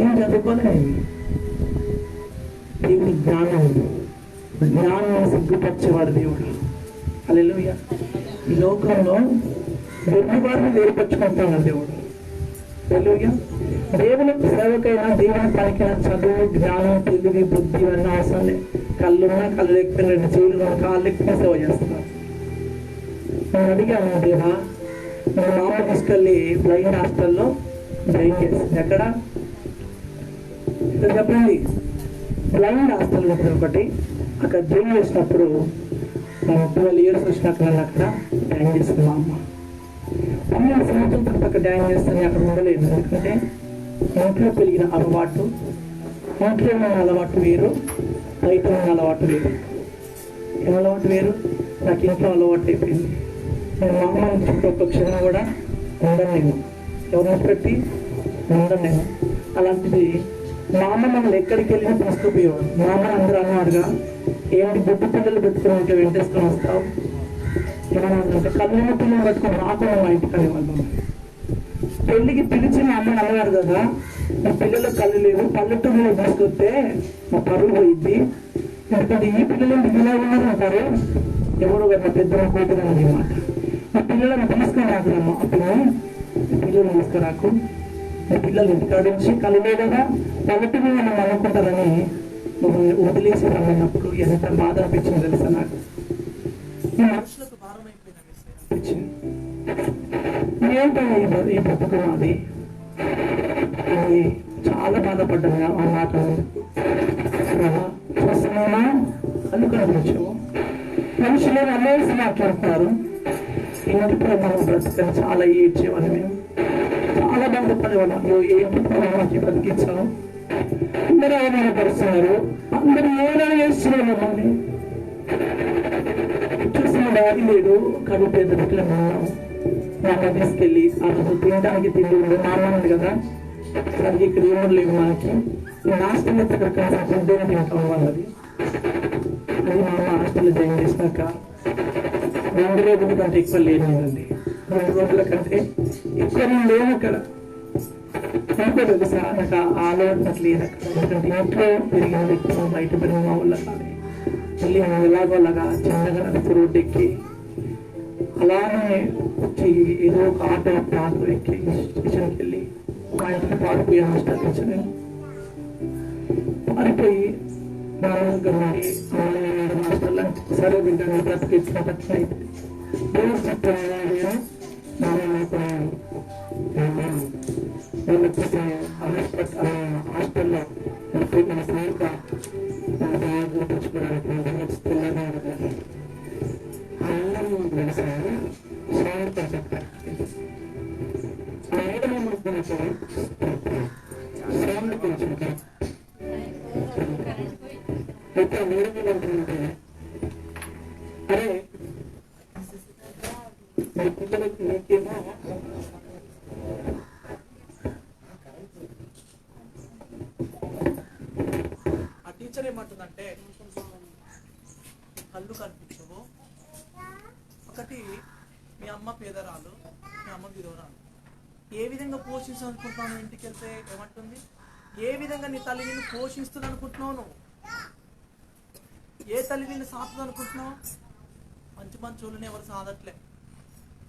ఏం చదువుకోలేదు. దేవుడి జ్ఞానం సిగ్గుపరిచేవాడు దేవుడు. హల్లెలూయా. ఈ లోకంలో వెర్రి వారిని వేరుపరుచుకుంటాడు దేవుడు. హల్లెలూయా. దేవుని సేవకైనా దేవుని పనికైనా చదువు, జ్ఞానం, తెలివి, బుద్ధి ఇవన్నీ అవసరం లేదు. కళ్ళున్నా కళ్ళు లేకపోయినా 2 చేతులు కాళ్ళు లేకపోయినా సేవ చేస్తున్నారు. నేను అడిగాను, దేవా మా మామ తీసుకెళ్ళి బ్లైండ్ హాస్టల్లో జాయిన్ చేసింది. ఎక్కడ చెప్పండి, బ్లైండ్ హాస్టల్ ఉంటుంది ఒకటి. అక్కడ జాయిన్ చేసినప్పుడు నేను 12 years వచ్చినాక నన్ను అక్కడ జాయిన్ చేసింది మా అమ్మ. 12 సంవత్సరాల తర్వాత అక్కడ జాయిన్ చేస్తాను. అక్కడ ఉండలేదు. ఎందుకంటే ఇంట్లో పెరిగిన అలవాటు, ఇంట్లో ఉన్న అలవాటు వేరు, బయట ఉన్న అలవాటు వేరు. ఏం అలవాటు వేరు? నాకు ఇంట్లో అలవాటు అయిపోయింది. నేను మా అమ్మ చుట్టూ ఒక క్షణం కూడా ఉండను. నేను ఎవరిని పెట్టి ఉండను నేను. అలాంటిది మా అమ్మ మమ్మల్ని ఎక్కడికి వెళ్ళినా తీసుకుపోయేవాడు. మా అమ్మ అందరూ అన్నవాడుగా, ఏంటి బొట్టు పిల్లలు పెట్టుకుని ఉంటే వెంటేసుకొని వస్తావు, ఏమన్నా అంటే కళ్ళు పిల్లలు పెట్టుకుని రాకుండా మా ఇంటికి అనేవాళ్ళు. పెళ్ళికి పిలిచి మా అమ్మని అన్నగారు కదా, మా పిల్లలకు కళ్ళు లేవు, పల్లెటూరులో తీసుకొస్తే మా పరువు పోయిద్ది, ఎందుకంటే ఈ పిల్లలు ఇలా ఉన్నారు అంటారు. ఎవరు కదా పెద్ద కూతురు అన్నమాట. మా పిల్లలను తీసుకురాకురమ్మా, పిల్లలు తీసుకురాకు, మా పిల్లలు ఇంటికాడ నుంచి కళ్ళు లేదగా పల్లెటూరు మనం అనుకుంటారని వదిలేసి రమ్మన్నప్పుడు ఎంత బాధ అనిపించింది తెలుసా నాకు. ఈ మనుషులకు భారం అయిపోయింది. ఏంటో ఈ బతుకం అది చాలా బాధపడ్డాను ఆ మాట. చూస్తున్నామా అనుకున్నాము, మనుషులు అమ్మేసి మాట్లాడుతున్నారు. ఇంటిపై మనం బ్రతకని చాలా ఏడ్చేవాళ్ళు. మేము చాలా బాధపడేవాళ్ళం. ఏంటి బతికించాము, అందరూ అవమానపరుస్తున్నారు, అందరూ ఏమైనా చేస్తున్నారు. మమ్మల్ని చూసిన దారి లేదు. కడుపు పేదరికలు ఉన్నాము. మా అమ్మ తీసుకెళ్ళి ఆ రోజు తినడానికి తిండి ఉంది. మా అమ్మ ఉంది కదా, సరిగ్గా ఇక్కడ ఏమో లేవు మనకి. హాస్టల్ ఎక్కడ ఫుడ్డైనా తింటాం వాళ్ళది. అది మా అమ్మ హాస్టల్లో జాయిన్ చేసినాక 2 రోజుల కంటే ఎక్కువ లేనివ్వండి. 2 రోజుల కంటే ఎక్కువ నేను లేను అక్కడ. నాకు తెలుసా, నాకు ఆలోచన లేదు అక్కడ. ఎందుకంటే ఇంట్లో పెరిగిన వ్యక్తులు, బయట పెరిగిన మా ఊళ్ళో కానీ మళ్ళీ ఎలాగో అలాగా చిన్నగా నడిచి రోడ్డు ఎక్కి అలానే వచ్చి ఏదో ఒక ఆటో ఎక్కి స్టేషన్కి వెళ్ళి మా ఇంటికి పారిపోయి హాస్టల్ నుంచి నేను పారిపోయి హాస్టల్ సరే బిడ్డ బ్రతికిచ్చిన ఖర్చు అయితే దేవుడు చెప్పాను. హాస్టల్లో మన స్నేహిత గుర్తించుకోవడానికి అందరూ తెలిసారు. స్నేహితులు చెప్పారు అరే మీ పిల్లలకి నీకేమో ఆ టీచర్ ఏమంటుందంటే, కళ్ళు కనిపించవు, ఒకటి మీ అమ్మ పేదరాలు, మీ అమ్మ విధవరాలు, ఏ విధంగా పోషించాలనుకుంటున్నావు? ఇంటికి వెళ్తే ఏమంటుంది, ఏ విధంగా నీ తల్లి నిన్ను పోషిస్తుంది అనుకుంటున్నావు? నువ్వు ఏ తల్లి నిన్ను సాధుతుంది అనుకుంటున్నావు? మంచి మంచి వాళ్ళని ఎవరు సాధట్లే.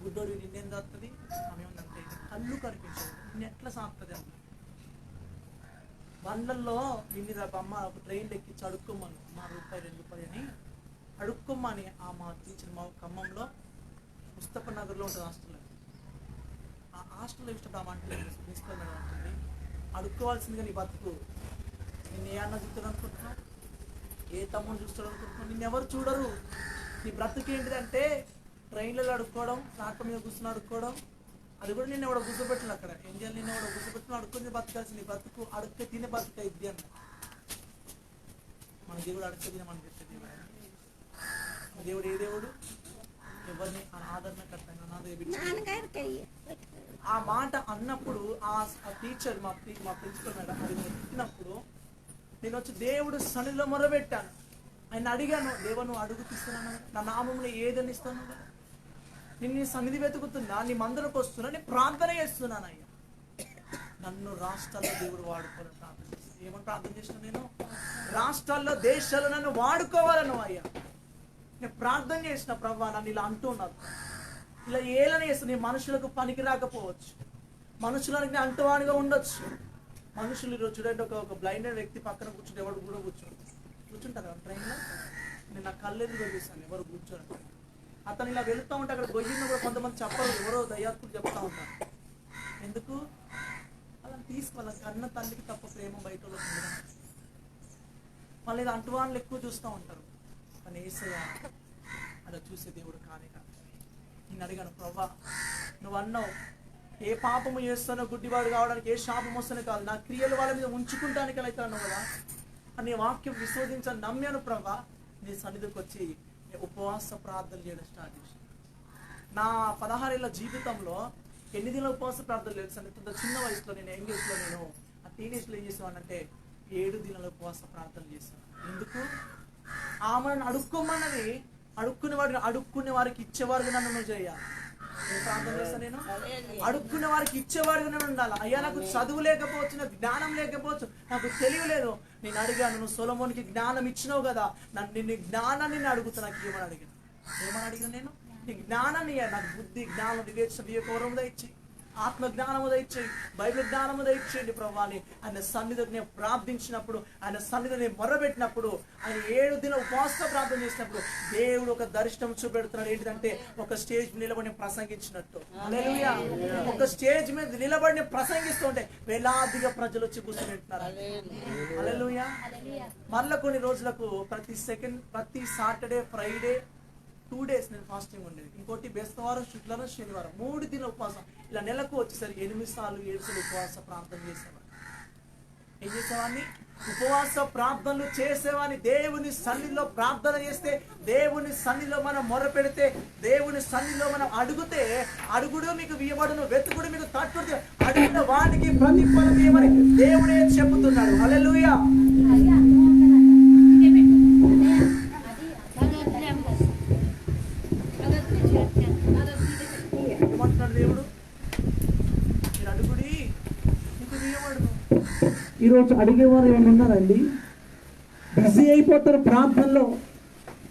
గుడ్డోడు నిన్నేం సాగుతుంది? ఆమె ఉందంటే కళ్ళు కనిపించదు, నిన్ను ఎట్లా సాగుతుంది అంట. బండ్లల్లో నిన్ను అమ్మ ఒక ట్రైన్లు ఎక్కించి అడుక్కోమని, మా ₹2 అని అడుక్కోమని ఆ మా టీచర్ మా ఖమ్మంలో ముస్తఫా నగర్లో ఉంటుంది హాస్టల్. ఆ హాస్టల్లో ఇష్టం ఆ వంట ప్రిన్సిపల్ మేడం ఉంటుంది, అడుక్కోవాల్సిందిగా నీ బతుకు. నిన్ను ఏ అన్న చూస్తాడు అనుకుంటున్నావు? ఏ తమ్ముడు చూస్తాడు అనుకుంటున్నావు? నిన్నెవరు చూడరు. నీ బ్రతుకు ఏంటిదంటే ట్రైన్లలో అడుక్కోవడం, నాటకం మీద కూర్చొని అడుక్కోవడం. అది కూడా నిన్న ఎవడో గుర్తుపెట్టిన అక్కడ ఏం చేయాలి, నిన్న ఎవడో గుర్తుపెట్టిన అడుక్కొని బతకాల్సింది. నీ బతుకు అడుక్కే తినే బతుక ఇది అన్న. మన దేవుడు అడుక్కే తినమని చెప్పే దేవుడు. దేవుడు ఏ దేవుడు? ఎవరిని ఆదరణకర్త ఆ మాట అన్నప్పుడు ఆ టీచర్ మా ప్రిన్సిపల్ మేడం అది చెప్పినప్పుడు నేను వచ్చి దేవుడు సన్నిధిలో మొరబెట్టాను. ఆయన అడిగాను, దేవ నువ్వు అడుగు తీస్తున్నాను, నా నామంలో ఏదని ఇస్తాను, నిన్ను సన్నిధి వెతుకుతున్నా, నీ మందిరకు వస్తున్నా, నేను ప్రార్థన చేస్తున్నాను. అయ్యా నన్ను రాష్ట్రాల్లో దేవుడు వాడుకోవాలని ప్రార్థన చేస్తాను. ఏమని ప్రార్థన చేసిన నేను? రాష్ట్రాల్లో దేశాల్లో నన్ను వాడుకోవాలను అయ్యా. నేను ప్రార్థన చేసిన ప్రభా, నన్ను ఇలా అంటున్నారు, ఇలా ఏలని చేస్తాను. నేను మనుషులకు పనికి రాకపోవచ్చు, మనుషులకు నేను అంటువాడిగా ఉండొచ్చు. మనుషులు ఈరోజు చూడండి, ఒక బ్లైండ్ వ్యక్తి పక్కన కూర్చుంటే ఎవరు కూడా కూర్చుంటారు కదా ట్రైన్లో. నేను నా కళ్ళెందుకు చూపిస్తాను, ఎవరు కూర్చోరు. అతను ఇలా వెళుతూ ఉంటే అక్కడ గొయ్యిన కూడా కొంతమంది చెప్పరు, ఎవరో దయ్యాత్తులు చెప్తా ఉంటారు. ఎందుకు? అలా తీసుకోవాలి. కన్న తల్లికి తప్ప ప్రేమ బయట మళ్ళీ ఇది అంటువాళ్ళు ఎక్కువ చూస్తూ ఉంటారు. కానీ యేసయ్య అలా చూసే దేవుడు కానే కాదు. నేను అడిగాను, ప్రభా నువ్వు అన్నావు ఏ పాపము చేస్తానో గుడ్డివాడు కావడానికి, ఏ శాపం వస్తానో కాదు, నా క్రియలు వాళ్ళ మీద ఉంచుకుంటానికి అయితే అన్నావు కదా అని వాక్యం విశ్వసించాను, నమ్మాను ప్రభా. నీ సన్నిధికి వచ్చి ఉపవాస ప్రార్థన చేయడం స్టార్ట్ చేశాను. నా 16 ఏళ్ళ జీవితంలో ఎన్ని దినాల ఉపవాస ప్రార్థనలు తెలుసు. ఇంత చిన్న వయసులో నేను యంగేజ్లో నేను ఆ టీనేజ్లో ఏం చేసేవాడినంటే 7 దినాల ఉపవాస ప్రార్థనలు చేశాను. ఎందుకు? ఆమెను అడుక్కోమన్నది, అడుక్కునే వారికి ఇచ్చేవారుగా నన్ను నువ్వు చేయాలి. నేను ప్రార్థన చేస్తాను, నేను అడుక్కునే వారికి ఇచ్చేవారుగా నేను ఉండాలి. అయ్యా నాకు చదువు లేకపోవచ్చు, నాకు జ్ఞానం లేకపోవచ్చు, నాకు తెలియలేదు. నేను అడిగాను, నువ్వు సొలొమోనుకి జ్ఞానం ఇచ్చినావు కదా, నిన్ను జ్ఞానాన్ని నేను అడుగుతా. నాకు ఏమని అడిగిన నేను? నీ జ్ఞానాన్ని, నాకు బుద్ధి, జ్ఞానం, వివేచన, వివేకవరం దయచేయి, ఆత్మ జ్ఞానము దయచేయి, బైబిల్ జ్ఞానము దయచేయండి ప్రభాని. ఆయన సన్నిధిని నేను ప్రార్థించినప్పుడు, ఆయన సన్నిధిని నేను మొర్రబెట్టినప్పుడు, ఆయన 7 దిన ఉపవాస ప్రార్థన చేసినప్పుడు దేవుడు ఒక దర్శనం చూపెడుతున్నాడు. ఏంటిదంటే ఒక స్టేజ్ మీద నిలబడి ప్రసంగించినట్టు. హల్లెలూయా. ఒక స్టేజ్ మీద నిలబడి ప్రసంగిస్తుంటే వేలాదిగా ప్రజలు వచ్చి కూర్చుంటున్నారు. హల్లెలూయా. మళ్ళీ కొన్ని రోజులకు ప్రతి సాటర్డే, ఫ్రైడే 2 days నేను ఫాస్టింగ్ ఉండేది. ఇంకోటి బేస్తవారం, శుక్రవారం, శనివారం 3 దిన ఉపవాసం. ఇలా నెలకు వచ్చేసరికి 8 సార్లు 7 సార్లు ఉపవాస ప్రార్థన చేసేవాడిని. ఏం చేసేవాడిని? ఉపవాస ప్రార్థనలు చేసేవాడిని. దేవుని సన్నిధిలో ప్రార్థన చేస్తే, దేవుని సన్నిధిలో మనం మొర పెడితే, దేవుని సన్నిధిలో మనం అడుగుతే, అడుగుడు మీకు ఇవ్వబడును, వెతుకుడు మీకు తట్టుడు, అడిగిన వానికి ప్రతిఫలం ఇవ్వమని దేవుడే చెబుతున్నాడు. హల్లెలూయా. దేవుడు మీరు అడుగుడి మీకు ఇవ్వబడును. ఈరోజు అడిగేవారు ఏమైనా ఉన్నారండి? బిజీ అయిపోతారు ప్రార్థనలో.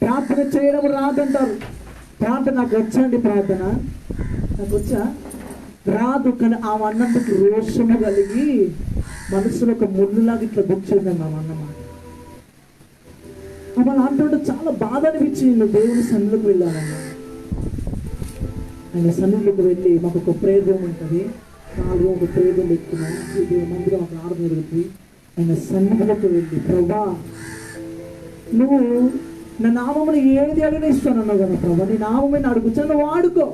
ప్రార్థన చేయడం రాదంటారు. ప్రార్థన నాకు వచ్చండి, ప్రార్థన నాకు వచ్చా రాదు. కానీ ఆమె అన్నందుకు రోషము కలిగి మనసులో ఒక ముళ్ళులాగా ఇట్లా గుచ్చిందండి ఆమె అన్నమాట. ఆమె అంటుంటే చాలా బాధ అనిపించింది. దేవుని సన్నిధికి వెళ్ళానన్నా. ఆయన సన్నిధికి వెళ్ళి మాకు ఒక ప్రేయర్ రూమ్ ఉంటుంది, 4 ఒక ప్రేయర్ రూమ్ పెట్టుకున్నాం. మందిరం ఒక ఆర్డర్ జరుగుతుంది. ఆయన సన్నిధిలోకి వెళ్ళి, ప్రభా నువ్వు నా నామమును ఏది అడిగినా ఇస్తానన్నావు కదా ప్రభా, నీ నామని అడుగుచు, నన్ను వాడుకో,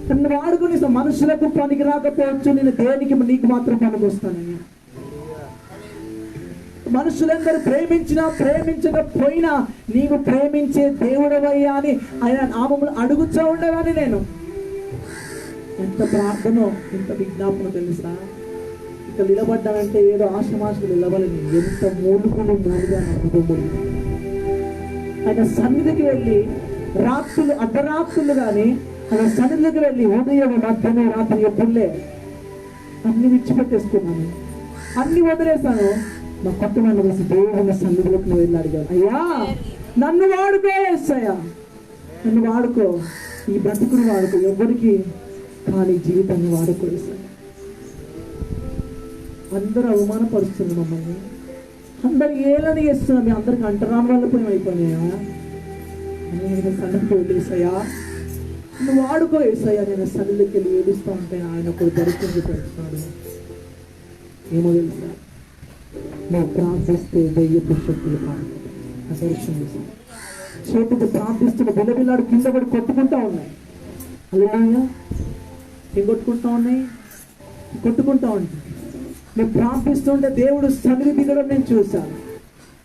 నన్ను వాడుకొని మనుషులకు పనికి రాకపోవచ్చు, నేను దేనికి నీకు మాత్రం పనికి వస్తానని. మనుషులందరూ ప్రేమించినా ప్రేమించకపోయినా నీవు ప్రేమించే దేవుడవయ్యా అని ఆయన నామమును అడుగుతూ ఉండేవాడిని నేను. ఎంత ప్రార్థనో, ఎంత విజ్ఞాపన తెలుసా? ఇక్కడ నిలబడ్డానంటే ఏదో ఆశమాషలు నిలబడని, ఎంత మూలుగా నమ్ముతుంది. ఆయన సన్నిధికి వెళ్ళి అర్ధరాత్రులు కానీ ఆయన సన్నిధికి వెళ్ళి ఉదయం, మధ్యాహ్నం, రాత్రి ఎప్పుడులే అన్ని విడిచిపెట్టేసుకున్నాను, అన్ని వదిలేశాను. మా కొత్త వాళ్ళు వేసి దేవుని సన్నిధిలోకి నువ్వు వెళ్ళి అడిగాను, అయ్యా నన్ను వాడుకో యేసయ్యా, నన్ను వాడుకో, ఈ బ్రతుకుని వాడుకో, ఎవరికి కానీ జీవితాన్ని వాడుకో యేసయ్యా. అందరూ అవమానపరుస్తున్నారు మమ్మల్ని, అందరు ఏలని చేస్తున్నారు, మీ అందరికి అంటరాని వల్ల పోయి అయిపోయినాయా అని సన్నిధికి వెళ్ళి యేసయ్యా నువ్వు వాడుకో యేసయ్యా. నేను సన్నిధికి వెళ్ళి ఏడుస్తూ ఉంటే ఆయన ఒకరు దర్శనం పెడుతున్నాడు. ఏమో తెలుసా, నువ్వు ప్రార్థిస్తే దయ్యపు శక్తులు దర్శనం చేస్తాను. చేతికి ప్రార్థిస్తున్న బిల్లబిల్లాడు కింద పడి కొట్టుకుంటా ఉన్నాయి. అలా ఏం కొట్టుకుంటా ఉన్నాయి? కొట్టుకుంటా ఉంటాయి. నేను ప్రార్థిస్తుంటే దేవుడు సన్నిధి దిగడం నేను చూశాను.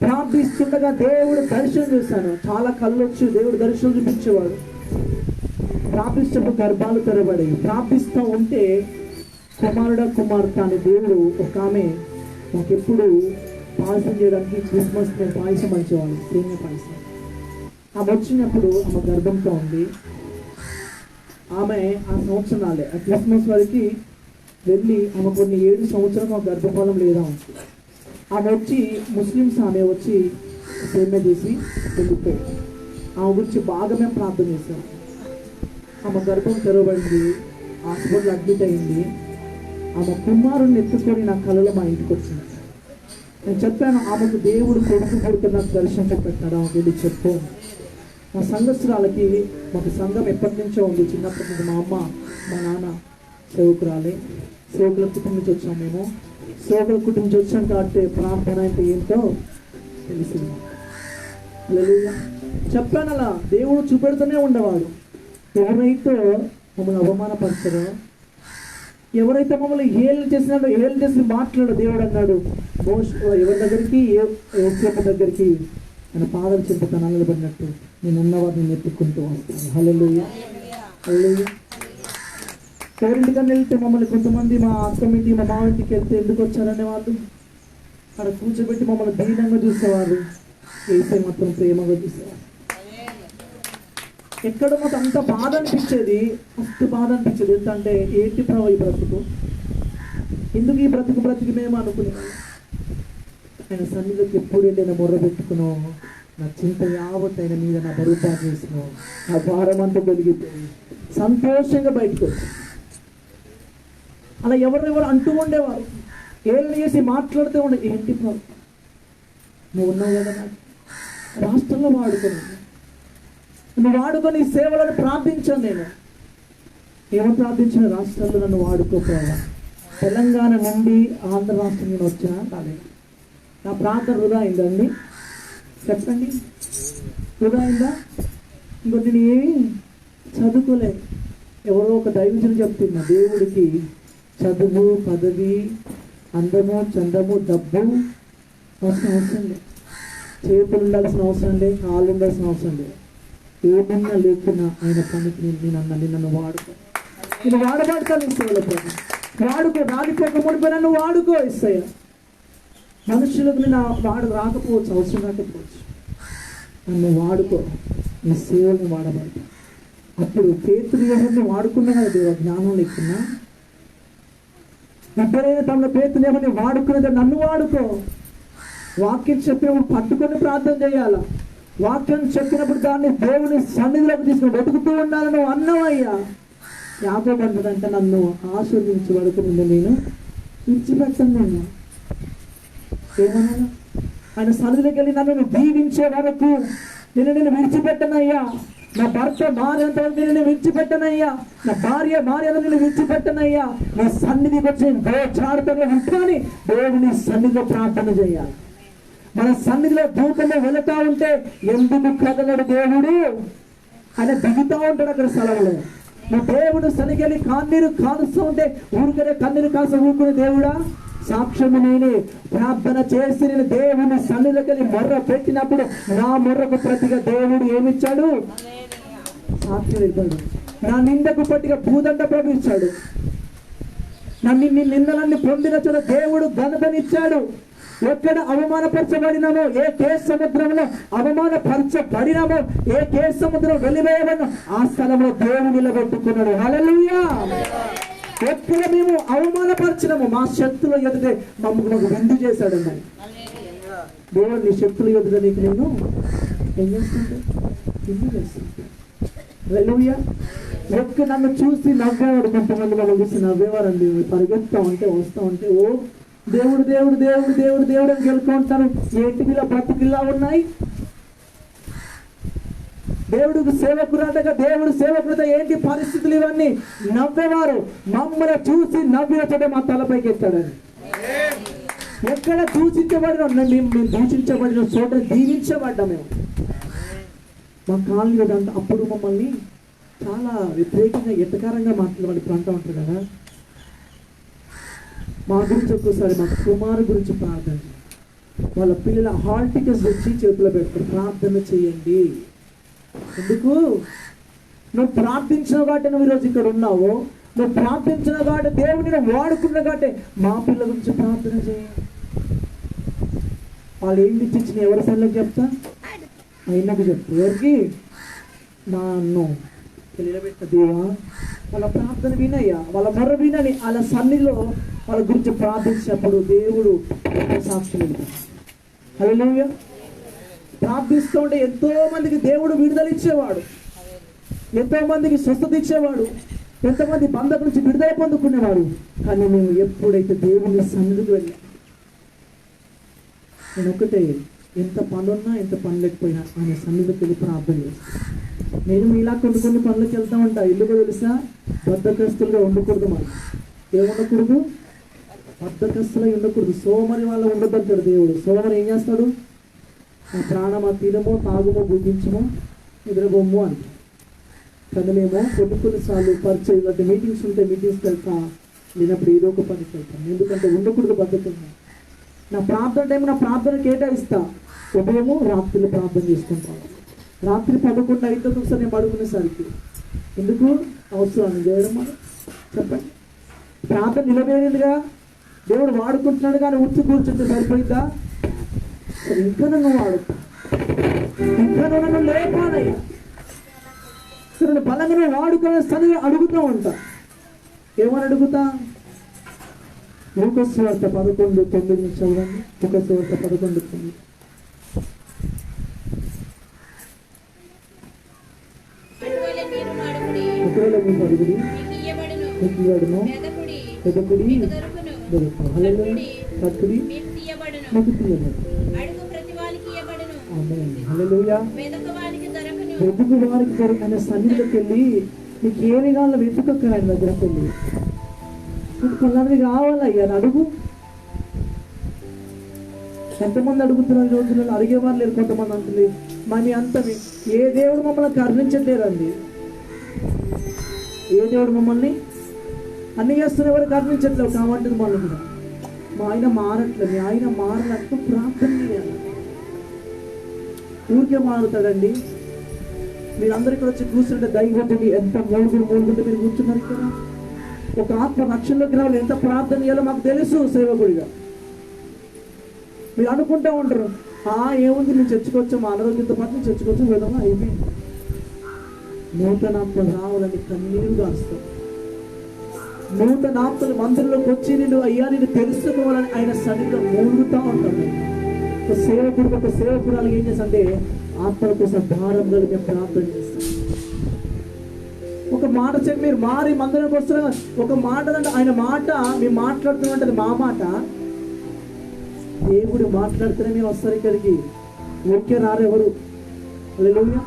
ప్రార్థిస్తుండగా దేవుడు దర్శనం చూశాను. చాలా కళ్ళు వచ్చి దేవుడు దర్శనం చూపించేవాడు. ప్రార్థిస్తున్న గర్భాలు తెరబడి ప్రార్థిస్తూ ఉంటే కుమార్తె అని దేవుడు ఒక ఆమె మాకెప్పుడు పాయసం చేయడానికి క్రిస్మస్ మేము పాయసం మంచివాళ్ళు, సేమియా పాయసం. ఆమె వచ్చినప్పుడు ఆమె గర్భంతో ఉంది. ఆమె ఆ సంవత్సరాలే ఆ క్రిస్మస్ వరకు వెళ్ళి ఆమె కొన్ని 7 సంవత్సరాలు ఆమె గర్భఫలం లేదా ఆమె వచ్చి ముస్లిమ్స్ ఆమె వచ్చి సేమే చేసి వెళ్ళిపోయి ఆమె గురించి బాగా మేము ప్రార్థన చేశాం. ఆమె గర్భం తెరవబడింది, హాస్పిటల్ అడ్మిట్ అయింది. ఆమె కుమారుని ఎత్తుకొని నా కళలో మా ఇంటికి వచ్చింది. నేను చెప్పాను, ఆమెకు దేవుడు కొడుకు కొడుకు నాకు దర్శనం పెట్టాడు, ఆమెకు వెళ్ళి చెప్పు. మా సంఘస్థురాలకి మాకు సంఘం ఎప్పటి నుంచో ఉంది, చిన్నప్పటి నుంచి మా అమ్మ మా నాన్న సేవకురాలే, సేవకుల కుటుంబం నుంచి వచ్చాం మేము. సేవకుల కుటుంబం నుంచి వచ్చాం కాబట్టి ప్రార్థన అంటే ఏంటో తెలిసింది. హల్లెలూయా. చెప్పాను అలా దేవుడు చూపెడుతూనే ఉండేవాడు. ఎవరైతే మమ్మల్ని అవమానపరచారో, ఎవరైతే మమ్మల్ని హేళన చేసినాడో, హేళన చేసి మాట్లాడో దేవుడు అన్నాడు ఎవరి దగ్గరికి యోసేపు దగ్గరికి ఆయన పాదం చెంత నిలబడినట్టు నేను ఉన్నవారిని ఎత్తుకుంటూ వస్తాను. హల్లెలూయా. హల్లెలూయా. ఎవరింటికన్నా వెళ్తే మమ్మల్ని కొంతమంది మా అక్కమింటి మా మావింటికి వెళ్తే ఎందుకు వచ్చారనే వాళ్ళు అక్కడ కూర్చోబెట్టి మమ్మల్ని దీనంగా చూసేవారు. యేసయ్య మాత్రం ప్రేమగా చూసేవారు. ఎక్కడ మాకు అంత బాధ అనిపించేది, మస్తు బాధ అనిపించేది. ఎందుకంటే ఏంటి ప్రభు ఈ బ్రతుకు, ఎందుకు ఈ బ్రతికి మేము అనుకునేవాళ్ళం. ఆయన సన్నిధిలోకి ఎప్పుడు వెళ్ళిన మొర్ర పెట్టుకున్నావు, నా చింత యావత్ ఆయన మీద నా బరువు చేసినావు, నా భారం అంతా కలిగిపోయి సంతోషంగా బయటకు వచ్చి అలా ఎవరెవరు అంటూ ఉండేవారు, ఏళ్ళు చేసి మాట్లాడుతూ ఉండే. ఏంటి ప్రభు నువ్వు ఉన్నావు కదా, నాకు రాష్ట్రంలో నువ్వు వాడుకొని సేవలను ప్రార్థించాను. నేను ఏమో ప్రార్థించిన, రాష్ట్రాల్లో నన్ను వాడుకోపోవా. తెలంగాణ నుండి ఆంధ్ర రాష్ట్రం నేను వచ్చినా కాలేదు. నా ప్రార్థన వృధా అయిందండి, చెప్పండి, వృధా అయిందా? ఇంకోటి నేను ఏమి చదువుకోలే. ఎవరో ఒక దైవజనం చెప్తున్నా, దేవుడికి చదువు, పదవి, అందము, చందము, డబ్బు అవసరం లేదు. చేతులు ఉండాల్సిన అవసరం లేదు, కాళ్ళు ఉండాల్సిన అవసరం లేదు. ఏమన్నా లేకున్నా ఆయన పనికి నన్ను వాడుకో, నేను వాడబడతాను. ఇస్తాను వాడుకో, రాలిపోక ముడిపోయినా నువ్వు వాడుకో. ఇస్తాయా మనుషులకు నేను రాకపోవచ్చు, అవసరం రాకపోవచ్చు, నన్ను వాడుకో, నీ సేవల్ని వాడబడతా. అప్పుడు పేతురు ఎవరిని వాడుకున్నా కదా దేవ, జ్ఞానం లేకున్నా ఇద్దరైనా తమ పేతురు ఎవరిని వాడుకునేది, నన్ను వాడుకో. వాక్యం చెప్పినప్పుడు పట్టుకొని ప్రార్థన చేయాలా, వాక్యం చెప్పినప్పుడు దాన్ని దేవుని సన్నిధిలోకి తీసుకుని వెతుకుతూ ఉండాలని నువ్వు అన్నవయ్యా. యాకోబు అంటాడంటే, నన్ను ఆశీర్వదించి వరకు నేను విడిచిపెట్టను. నేను ఏమన్నా ఆయన సన్నిధిలోకి వెళ్ళి నన్ను దీవించే వరకు నేను విడిచిపెట్టనయ్యా. నా భర్త భార్యంత వరకు నేను విడిచిపెట్టనయ్యా. నా భార్య భార్యను నేను విడిచిపెట్టనయ్యా. నీ సన్నిధికి వచ్చి దోచాడుతూనే ఉంటాను. దేవుని సన్నిధిలో ప్రార్థన చేయాలి. మన సన్నిధిలో దూతంలో వెళుతూ ఉంటే ఎందుకు కదలడు దేవుడు, ఆయన దిగుతూ ఉంటాడు అక్కడ స్థలంలో. నువ్వు దేవుడు సన్నిధికి కన్నీరు కాలుస్తూ ఉంటే ఊరికనే కన్నీరు కాల్సి ఊరుకునే దేవుడా, సాక్ష్యము నేనే. ప్రార్థన చేసి నేను దేవుని సన్నిధికి వెళ్ళి మొర్ర పెట్టినప్పుడు నా మొర్రకు ప్రతిగా దేవుడు ఏమిచ్చాడు, సాక్ష్యం ఇచ్చాడు. నా నిందకు పట్టిగా భూదండ ప్రవేశాడు. నిందలన్నీ పొందిన చోట దేవుడు ఘనతనిచ్చాడు. ఎక్కడ అవమానపరచబడినామో, ఏ కేసు సముద్రంలో అవమానపరచబడినామో, ఏ కేసు సముద్రం వెలివేయబడినో ఆ స్థలంలో దేవుడు నిలబెట్టుకున్నాడు. హల్లెలూయా. ఎక్కడ మేము అవమానపరచినాము, మా శక్తులు ఎదుటే మమ్మల్ని నాకు విందు చేశాడన్నా. దేవుడు నీ శక్తులు ఎదుట నీకు నేను ఏం చేస్తుంటే విందు చేస్తుంటే. హల్లెలూయా. ఎక్కడ నన్ను చూసి నవ్వేవాడు, కొంతమంది వాళ్ళు చూసి నవ్వేవారండి. పరిగెత్తా ఉంటే వస్తూ ఉంటే ఓ దేవుడు దేవుడు దేవుడు దేవుడు దేవుడు అని గెలుకుంటారు. ఏంటి ఇలా బ్రతుకిల్లా ఉన్నాయి. దేవుడికి సేవకురాటగా, దేవుడు సేవకుడితో ఏంటి పరిస్థితులు ఇవన్నీ. నవ్వేవారు మమ్మల్ని చూసి నవ్విన చోట మా తలపైకి ఎత్తాడని. ఎక్కడ దూషించబడిన మేము దూషించబడిన చోట దీవించబడ్డా మేము. మా కాలనీ అంత అప్పుడు మమ్మల్ని చాలా వ్యతిరేకంగా ఎటకారంగా మాట్లాడమని అంటూ ఉంటారు కదా. మా గురించి ఒక్కసారి మా కుమారు గురించి ప్రార్థన, వాళ్ళ పిల్లల హాల్ టికెట్స్ తెచ్చి చేతిలో పెడతారు, ప్రార్థన చేయండి. ఎందుకు? నువ్వు ప్రార్థించిన కాబట్టి నువ్వు ఈరోజు ఇక్కడ ఉన్నావు. నువ్వు ప్రార్థించిన కాబట్టి దేవుడిని వాడుకున్న కాబట్టి మా పిల్లల గురించి ప్రార్థన చేయండి. వాళ్ళు ఏం తెచ్చిన ఎవరి సన్నిధికి చెప్తా, అయినకు చెప్తా. ఎవరికి? నన్ను నిలబెట్ట దేవా, వాళ్ళ ప్రార్థన వినయ్యా, వాళ్ళ మొర్ర వినని వాళ్ళ సన్నిధిలో వాళ్ళ గురించి ప్రార్థించినప్పుడు దేవుడు సాక్ష్యం ఇస్తాడు. హల్లెలూయా. ప్రార్థిస్తూ ఉంటే ఎంతో మందికి దేవుడు విడుదల ఇచ్చేవాడు, ఎంతో మందికి స్వస్థత ఇచ్చేవాడు, ఎంతమంది బంధకు నుంచి విడుదల పొందుకునేవాడు. కానీ మేము ఎప్పుడైతే దేవుని సన్నిధికి వెళ్ళాం, నేను ఒకటే, ఎంత పనున్నా ఎంత పని లేకపోయినా ఆయన సన్నిధికి వెళ్ళి ప్రార్థన చేస్తాను. నేను మీలా కొన్ని పనులకు వెళ్తా ఉంటా. ఇల్లుగా తెలుసా, బద్ధకస్తులుగా ఉండకూడదు. మనం ఏముండకూడదు, బద్ధకస్తులై ఉండకూడదు. సోమరి వాళ్ళ ఉండదంటాడు దేవుడు. సోమరి ఏం చేస్తాడు, ఆ ప్రాణమా తినమో తాగుమో భుజించమో నిద్రబొమ్ము అంట. కానీ మేము కొన్నిసార్లు పరిచయం ఇలాంటి మీటింగ్స్ ఉంటే మీటింగ్స్కి వెళ్తా, లేనప్పుడు ఏదో ఒక పనికి వెళ్తాం. ఎందుకంటే ఉండకూడదు బద్ధకంగా. నా ప్రార్థన టైం నా ప్రార్థన కేటాయిస్తా. ఉదయము రాత్రి ప్రార్థన చేసుకుంటాను. రాత్రి 11 అయితే ఒకసారి నేను పడుకునేసరికి. ఎందుకు అవసరాన్ని చేయడం మనం చెప్పండి. ప్రార్థన నిలబేరిందిగా, దేవుడు వాడుకుంటున్నాడు. కానీ ఉచ్చి కూర్చుంటే సరిపోయిందా? ఇంకా నన్ను వాడుతా, ఇంకా నన్ను లేపానయ్యా, నన్ను బలంగా వాడుకునే సరిగా అడుగుతూ ఉంటా. ఏమని అడుగుతా? లూకాసు వార్త 11:9 చదవండి. లూకాసు వార్త 11:9. ఒకవేళ మీకు అడుగుడి మీకు ఇవ్వడును, వెదకుడి దొరుకును, తట్టుడి మీకు తీయబడును. ఆమేన్. హల్లెలూయా. వెతుకు వారికి ఆయన సన్నిధిలోకి వెళ్ళి నీకు ఏమి కావాలో వెతుకక్క ఆయన దగ్గరకు వెళ్ళి. నీకు పలానది కావాలయ్యా అని అడుగు. ఎంతమంది అడుగుతున్నారు ఈ రోజులలో? అడిగేవారు లేరు. కొంతమంది అంటలేదు మరి అంతవి. ఏ దేవుడు మమ్మల్ని కరుణించట్లేదండి. ఏ దేవుడు మమ్మల్ని అన్ని చేస్తున్న ఎవరు కరుణించట్లేవు. కాబట్టి మళ్ళీ కూడా మా ఆయన మారట్లేదు. మీ ఆయన మారినట్టు ప్రార్థన చేయాలి. ఊరికే మారుతాడండి. మీరు అందరు ఇక్కడ వచ్చి కూర్చుంటే దైవజనుడు ఎంత మూడుగుంటే మీరు కూర్చున్నారు ఇక్కడ. ఒక ఆత్మ రక్షణలోకి రావాలి. ఎంత ప్రార్థన చేయాలో మాకు తెలుసు సేవకుడిగా. మీరు అనుకుంటూ ఉంటారు, ఏముంది మేము చర్చకొచ్చాము, అనారోగ్యంతో పాటు మేము చర్చకొచ్చాం విధంగా అయిపోయింది. నూతనాత్మలు రావాలని కన్నీరు కాస్తాం. నూతనాత్మలు మందిరంలోకి వచ్చి నేను తెలుసుకోవాలని ఆయన సన్నిధిలో మూలుగుతూ ఉంటాను. ఒక సేవకుడికి ఒక సేవకురాలు ఏం చేస్తాంటే ఆత్మల కోసం భారం కలిగి ప్రార్థన చేస్తాం. ఒక మాట చెప్పి మీరు మారి మందిరానికి వస్తున్నా, ఒక మాట అంటే ఆయన మాట మేము మాట్లాడుతున్నది మా మాట. దేవుడు మాట్లాడితేనే మేము వస్తారు ఇక్కడికి. ఓకే రారెవరు. హల్లెలూయా.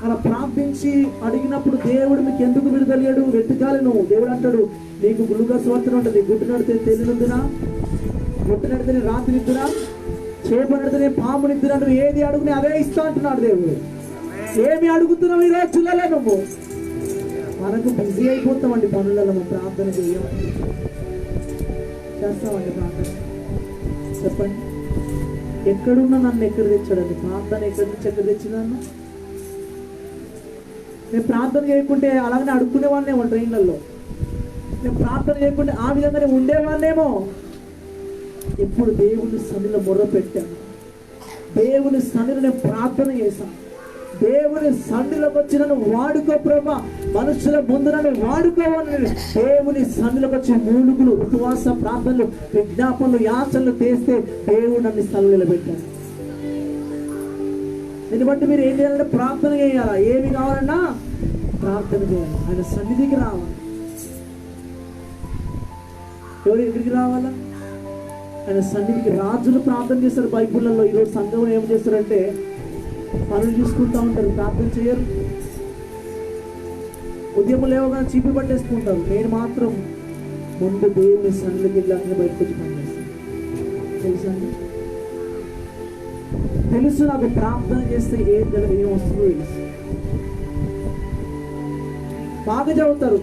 అలా ప్రార్థించి అడిగినప్పుడు దేవుడు మీకు ఎందుకు విడుదలయ్యాడు? వెతకాలి నువ్వు. దేవుడు అంటాడు నీకు గుళ్ళుగా స్వార్థం ఉంటుంది. గుడ్డు నడితే తెలియనుందినా, గుట్టు నడితే రాత్రి నిద్దునా, చేప నడితే పాము నిద్దునా, నువ్వు ఏది అడుగునే అదే ఇస్తా అంటున్నాడు దేవుడు. ఏమి అడుగుతున్నావు ఈ రోజులలో? నువ్వు మనకు బిజీ అయిపోతామండి పనులలో. మనం ప్రార్థన చేయమండి, చేస్తామండి ప్రార్థన. చెప్పండి, ఎక్కడున్నా నన్ను ఎక్కడ తెచ్చాడండి? ప్రార్థన ఎక్కడి నుంచి ఎక్కడ తెచ్చినాను? నేను ప్రార్థన చేయకుంటే అలాగనే అడుక్కునేవాడినేమో ట్రైన్లలో. నేను ప్రార్థన చేయకుంటే ఆ విధంగానే ఉండేవాడినేమో. ఇప్పుడు దేవుని సన్నిధిలో మొర్ర పెట్టాను. దేవుని సన్నిధిలో నేను ప్రార్థన చేశాను. దేవుని సన్నిధిలోకి వచ్చి నన్ను వాడుకో ప్రభా, మనుషుల ముందు నన్ను వాడుకోవాలని దేవుని సన్నిధిలోకి వచ్చి మూలుగులు, ఉపవాస ప్రార్థనలు, విజ్ఞాపనలు, యాచనలు చేస్తే దేవుడు నన్ను సన్నిధిలో పెట్టాను. దీన్ని బట్టి మీరు ఏం చేయాలంటే ప్రార్థన చేయాలా? ఏమి కావాలన్నా ప్రార్థన చేయాలి. ఆయన సన్నిధికి రావాలి. ఎవరు ఎక్కడికి రావాలా? ఆయన సన్నిధికి. రాజులు ప్రార్థన చేస్తారు బైబిల్లో. ఈరోజు సంఘం ఏం చేస్తారంటే పనులు చూసుకుంటూ ఉంటారు, ప్రార్థన చేయరు. ఉదయం లేవగానే చీపి పట్టేసుకుంటారు. నేను మాత్రం ముందు దేవుని సన్నిధికి వెళ్ళాలని బయటకు వచ్చి పనిచేస్తాను. తెలుసా? తెలుసు నాకు ప్రార్థన చేస్తే ఏం వస్తుందో తెలుసు. బాగా చదువుతారు.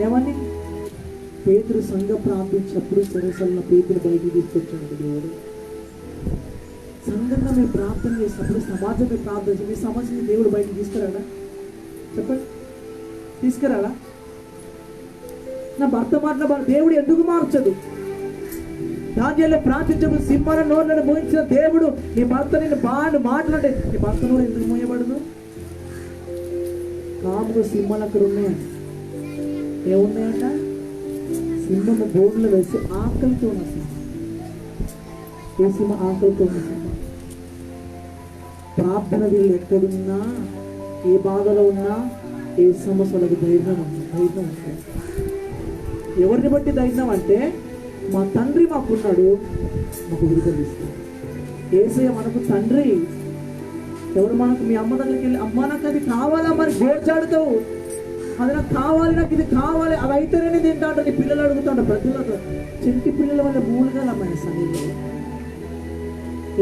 ఏమని? పేతురు సంఘ ప్రార్థించినప్పుడు సరసల పేతురు బయటికి తీసుకొచ్చాడు దేవుడు. సంఘంగా మీరు ప్రార్థన చేసినప్పుడు, సమాజం మీరు ప్రార్థన చేసి మీ సమస్యని దేవుడు బయటకు తీసుకురాడా? చెప్పండి, తీసుకురాడా? నా భర్త మాటల దేవుడు ఎందుకు మార్చదు? దానిలో ప్రార్థించబడి సింహాల నోళ్ళను మోయించిన దేవుడు నీ భర్త నేను బాగా మాట్లాడే నీ భర్త నోరు ఎందుకు మోయబడదు? కాముగా సింహాలు అక్కడ ఉన్నాయని ఏమున్నాయంట? సింహము బోర్డులో వేసి ఆకలితో ఉన్న సింహం. ఏ సింహం? ఆకలితో ఉన్న సింహం. ప్రార్థన వీళ్ళు ఎక్కడున్నా, ఏ బాధలో ఉన్నా, ఏ సమస్యలకు ధైర్యం ఉంటుంది. ఎవరిని బట్టి ధైర్యం అంటే, మా తండ్రి మాకున్నాడు, మాకు విడుదల ఇస్తాడు. యేసయ్య మనకు తండ్రి. ఎవరు మనకు? మీ అమ్మ దగ్గరికి వెళ్ళి, అమ్మ నాకు అది కావాలా మరి గోర్చాడుతావు, అది నాకు కావాలి, నాకు ఇది కావాలి, అది అయితేనే తింటా అంటే నీ పిల్లలు అడుగుతాడు. ప్రజలతో చెంటి పిల్లల వల్ల మూలుగాలమ్మాయి సన్నిధిలో.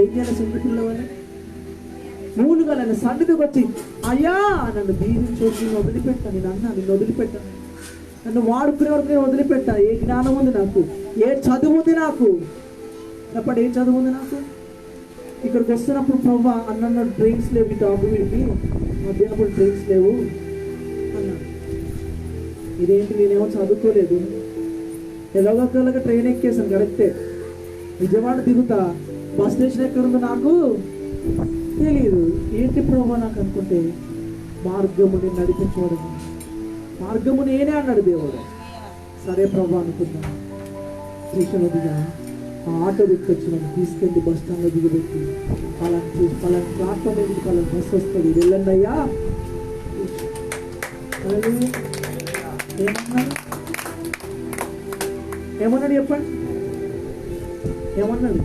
ఏం చేయాలి? చెంటి పిల్లల వల్ల మూలుగాలని సన్నిధికి వచ్చి, అయ్యా నన్ను దీవించొచ్చి నేను వదిలిపెట్టాను, నేను అన్నా నిన్ను వదిలిపెట్టాను, నన్ను వాడుకునే వరకు నేను వదిలిపెట్టా. ఏ జ్ఞానం ఉంది నాకు? ఏ చదువు ఉంది నాకు? చెప్పండి, ఏం చదువు ఉంది నాకు? ఇక్కడికి వస్తున్నప్పుడు ప్రవ్వా అన్న డ్రింక్స్ లేవు, ఇటు అబ్బు వీడికి మధ్యాహ్నప్పుడు డ్రింక్స్ లేవు అన్నాడు. ఇదేంటి, నేనేమో చదువుకోలేదు, ఎలాగోలాగా ట్రైన్ ఎక్కేసాను కరెక్టే, విజయవాడ దిగుతా, బస్ స్టేషన్ ఎక్కడుందో నాకు తెలియదు. ఏంటి ప్రభా నాకు అనుకుంటే, మార్గముని నడిపించబడు, మార్గము నేనే అన్నాడు దేవుడు. సరే ప్రభా అనుకున్నా. స్టేషన్లో దిగా ఆ ఆటో దిక్కొచ్చినాను, తీసుకెళ్ళి బస్ స్టాండ్లో దిగబెట్టి పలాంటి ప్లాట్ఫామ్ మీద పలాంటి బస్సు వస్తుంది, వెళ్ళండి అయ్యా. ఏమన్నాడు చెప్పండి? ఏమన్నాడు?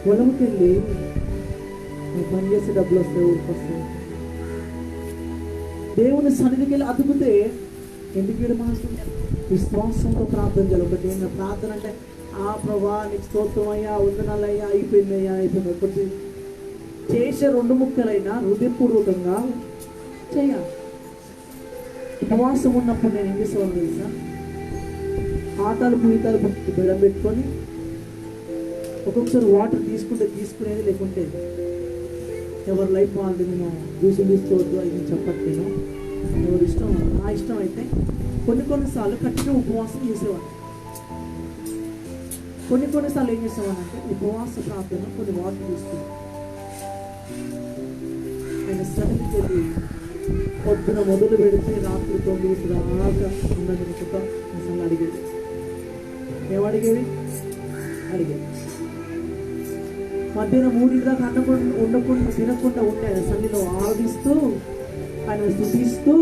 పొలంకి వెళ్ళి పని చేసే డబ్బులు వస్తాయి, ఊరికి వస్తాయి. దేవుని సన్నిధికి వెళ్ళి అతుకుతే ఎందుకు మనసు? విశ్వాసంతో ప్రార్థన చేయాలి. ఒకటి ఏంటంటే ప్రార్థన అంటే, ఆ ప్రభా నీకు స్తోత్రం అయ్యా, వందనాలయ్యా, అయిపోయిందయ్యా, అయిపోయింది. ఒకటి చేసే 2 ముక్కలైనా హృదయపూర్వకంగా చేయాలి. ఉపవాసం ఉన్నప్పుడు నేను ఏం చేసేవాళ్ళు తెలుసా? ఆటాలు పూయితాలు బెడం పెట్టుకొని ఒక్కొక్కసారి వాటర్ తీసుకునేది, లేకుంటే ఎవరి లైఫ్ వాళ్ళది. నేను జ్యూసులు తీసుకోవద్దు, అది నేను చెప్పట్లేను, ఎవరి ఇష్టం. నా ఇష్టం అయితే కొన్నిసార్లు కట్టిగా ఉపవాసం చేసేవాడు. కొన్నిసార్లు ఏం చేసేవాడంటే ఉపవాస ప్రార్థన, కొన్ని వాటర్ తీసుకుని ఆయన సన్నిధికి వెళ్ళి పొద్దున మొదలు పెడితే రాత్రి 9 దాకా ఉన్నది అసలు అడిగేది. ఏమడిగేది? అడిగేది. మధ్యాహ్నం 3 దాకా తినకుండా ఉంటే ఆయన సన్నిధిలో ఆరాధిస్తూ, ఆయన స్తుతిస్తూ,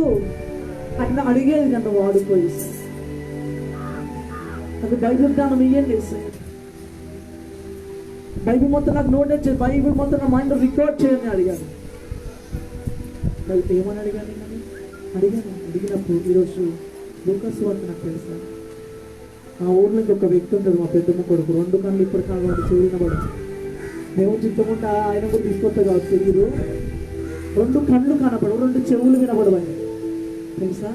ఆయన అడిగేది. నన్ను వాడుకోయి నాకు బైబిల్ జ్ఞానం ఇయ్యండి, బైబిల్ మొత్తం నాకు నోట్ చేసి, బైబిల్ మొత్తం నా మైండ్ రికార్డ్ చేయని అడిగాను. ఏమని అడిగాను? అడిగినప్పుడు ఈరోజు లూకాసు వార్త నాకు తెలుసా, మా ఊర్లో ఒక వ్యక్తి ఉంటాడు, మా పెద్దమ్మ కొడుకు, 2 కళ్ళు ఇప్పుడు కాదు చెవిన పడచ్చు. మేము చిత్తముంటా ఆయన కూడా తీసుకొస్తా కావచ్చు, తెలియదు. 2 కళ్ళు కనపడవు, 2 చెవులు వినపడవని తెలుసా.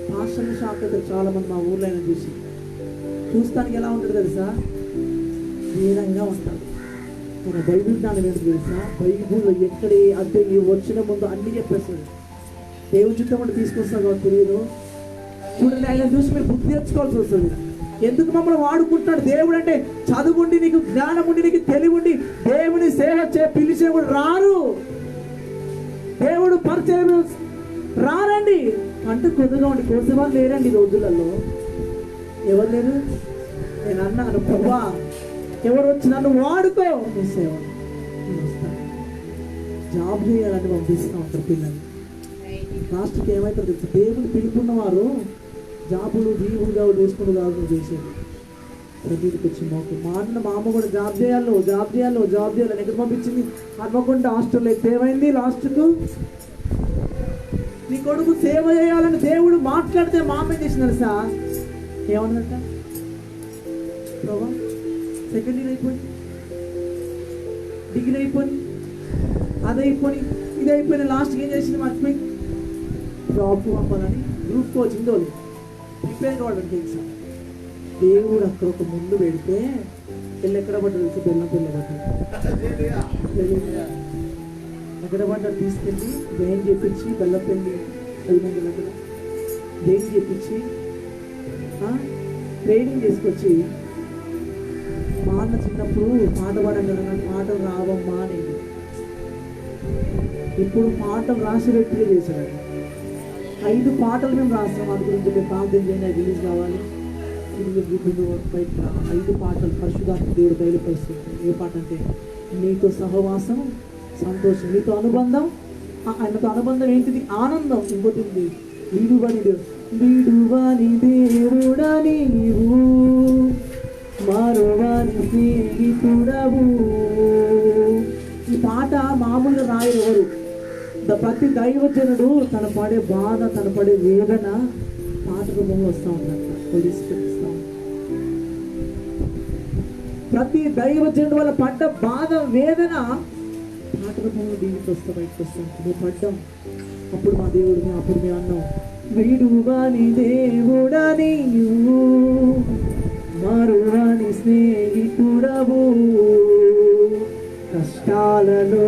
పాస్టర్ షాక్ అవుతారు చాలా మంది మా ఊర్లో. ఆయన చూస్తానికి ఎలా ఉంటుంది తెలుసా? దీనంగా ఉంటాడు. మన బైబిల్ జ్ఞానం ఏంటి తెలుసా? బైబిల్లో ఎక్కడే అంటే వచ్చిన ముందు అన్ని చెప్పేస్తాడు. దేవుని చిత్తం అంటే తీసుకొస్తాడు కాబట్టి తెలియదు. చూడండి, ఆయన చూసి మీరు బుద్ధి తెచ్చుకోవాల్సి వస్తుంది. ఎందుకు మమ్మల్ని వాడుకుంటున్నాడు దేవుడు అంటే? చదువుండి, నీకు జ్ఞానం ఉండి, నీకు తెలివి ఉండి దేవుని సేవ పిలిచే కూడా రారు, దేవుడు పరిచయం రారండి అంటే కొద్దిగా ఉండి కోసేవారు లేరండి ఈ రోజులలో. ఎవరు లేరు? నేను అన్నాను, ప్రభా ఎవరు వచ్చి నన్ను వాడుకో, నీ సేవ నేను వస్తాను. జాబ్ చేయాలని పంపిస్తూ ఉంటారు పిల్లలు. లాస్ట్కి ఏమవుతారు తెలుసు? దేవుని పిలుపున్నవారు జాబులు దీవులుగా వేసుకుని కాదు చేసేది. ప్రతికి వచ్చి మా అమ్మ కూడా జాబ్ చేయాలని ఎక్కడ పంపించింది? హన్మకొండ హాస్టల్లో. అయితే ఏమైంది లాస్ట్కు? నీ కొడుకు సేవ చేయాలని దేవుడు మాట్లాడితే మా అమ్మ ఏం చేసింది సార్? ఏమన్నదంట? ప్రభా సెకండ్ ఇయర్ అయిపోయింది, డిగ్రీ అయిపోయింది, అది అయిపోయి ఇది అయిపోయిన లాస్ట్కి ఏం చేసింది? మర్చిపోయి జాబ్ పంపాలని గ్రూప్ కోచింగ్ తోలి ప్రిపేర్ కావడం తెలుసా. దేవుడు అక్కడ ఒక ముందు పెడితే పెళ్ళి ఎక్కడ పడ్డాడు తెలుసు? బెల్లం పెళ్ళి పడ్డాడు. ఎక్కడ పడ్డాడు? తీసుకెళ్ళి దేని చేపించి బెల్లం పెళ్ళి అయినందుకు అక్కడ దేని చేపించి ట్రైనింగ్ చేసుకొచ్చి, మా అన్న చిన్నప్పుడు పాట పాడాను కదా, నాకు పాటలు రావమ్మా అనేది. ఇప్పుడు పాటలు రాసి పెట్టిగా చేశాడు. 5 పాటలు మేము రాస్తాం. వాటి గురించి మీరు ప్రార్థన చేయండి, రిలీజ్ కావాలి. ఇది బయట 5 పాటలు పరిశుద్ధాత్మ దేవుడు బయలుపరుస్తుంది. ఏ పాట అంటే నీతో సహవాసం, సంతోషం, నీతో అనుబంధం. ఆయనతో అనుబంధం ఏంటిది? ఆనందం. ఇంకోటి విడువని దేవుడా నీవు, మరువని స్నేహితుడవు. ఈ పాట మామూలుగా రాయరు ఎవరు. ప్రతి దైవజనుడు తన పడే బాధ, తన పడే వేదన పాట రూపంలో వస్తూ ఉందంట, తెలుసుకొస్తా. ప్రతి దైవజనుడు వల్ల పడ్డ బాధ, వేదన పాట రూపంలో దీనికి వస్తా, బయటకు వస్తాం. మేము పడ్డాం, అప్పుడు మా దేవుడిని, అప్పుడు మేము అన్నాం విడువని దేవుడా నీవు, మరువని స్నేహితుడవు. కష్టాలలో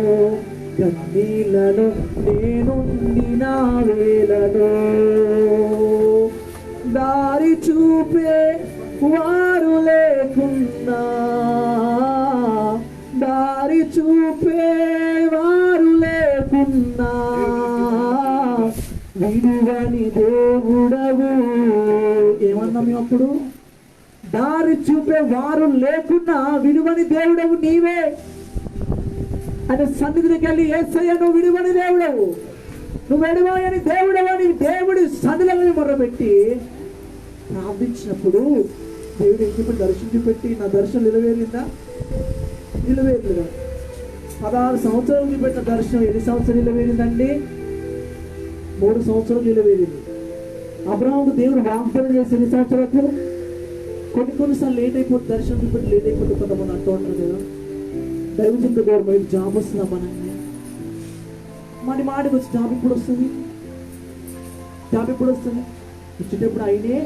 కన్నీళ్ళలో నేనుండిన వేళలో దారి చూపే వారు లేకున్నా, దారి చూపే వారు లేకున్నా, విడువని దేవుడవు. ఏమన్నా మేము అప్పుడు? దారి చూపే వారు లేకున్నా విడువని దేవుడవు నీవే. ఆయన సన్నిధికి వెళ్ళి యేసయ్య నువ్వు విడువని దేవుడవు, నువ్వు విడువని దేవుడవు అని దేవుడి సన్నిధిని మొర్రపెట్టి ప్రార్థించినప్పుడు దేవుడు ఏం చెప్పి దర్శనం చూపెట్టి, నా దర్శనం నిలవేరిందా? నిలవేరుగా. 16 సంవత్సరాలు చూపెట్టిన దర్శనం ఎన్ని సంవత్సరాలు నిలవేరిందండి? 3 సంవత్సరాలు నిలవేరింది. అబ్రహాముకు దేవుడు వాగ్దానం చేసి ఎన్ని సంవత్సరాలకు? కొన్నిసార్లు లేట్ అయిపోతుంది, దర్శనం చూపెట్టి లేట్ అయిపోతుంది. కొంతమంది అంటూ ఉంటారు కదా, దైవజనుడు గారు బయట జాబ్ వస్తుందా మనండి? మన మాటకు వచ్చి జాబ్ ఇప్పుడు వస్తుంది, జాబ్ ఇప్పుడు వస్తుంది. ఇచ్చేటప్పుడు అయినే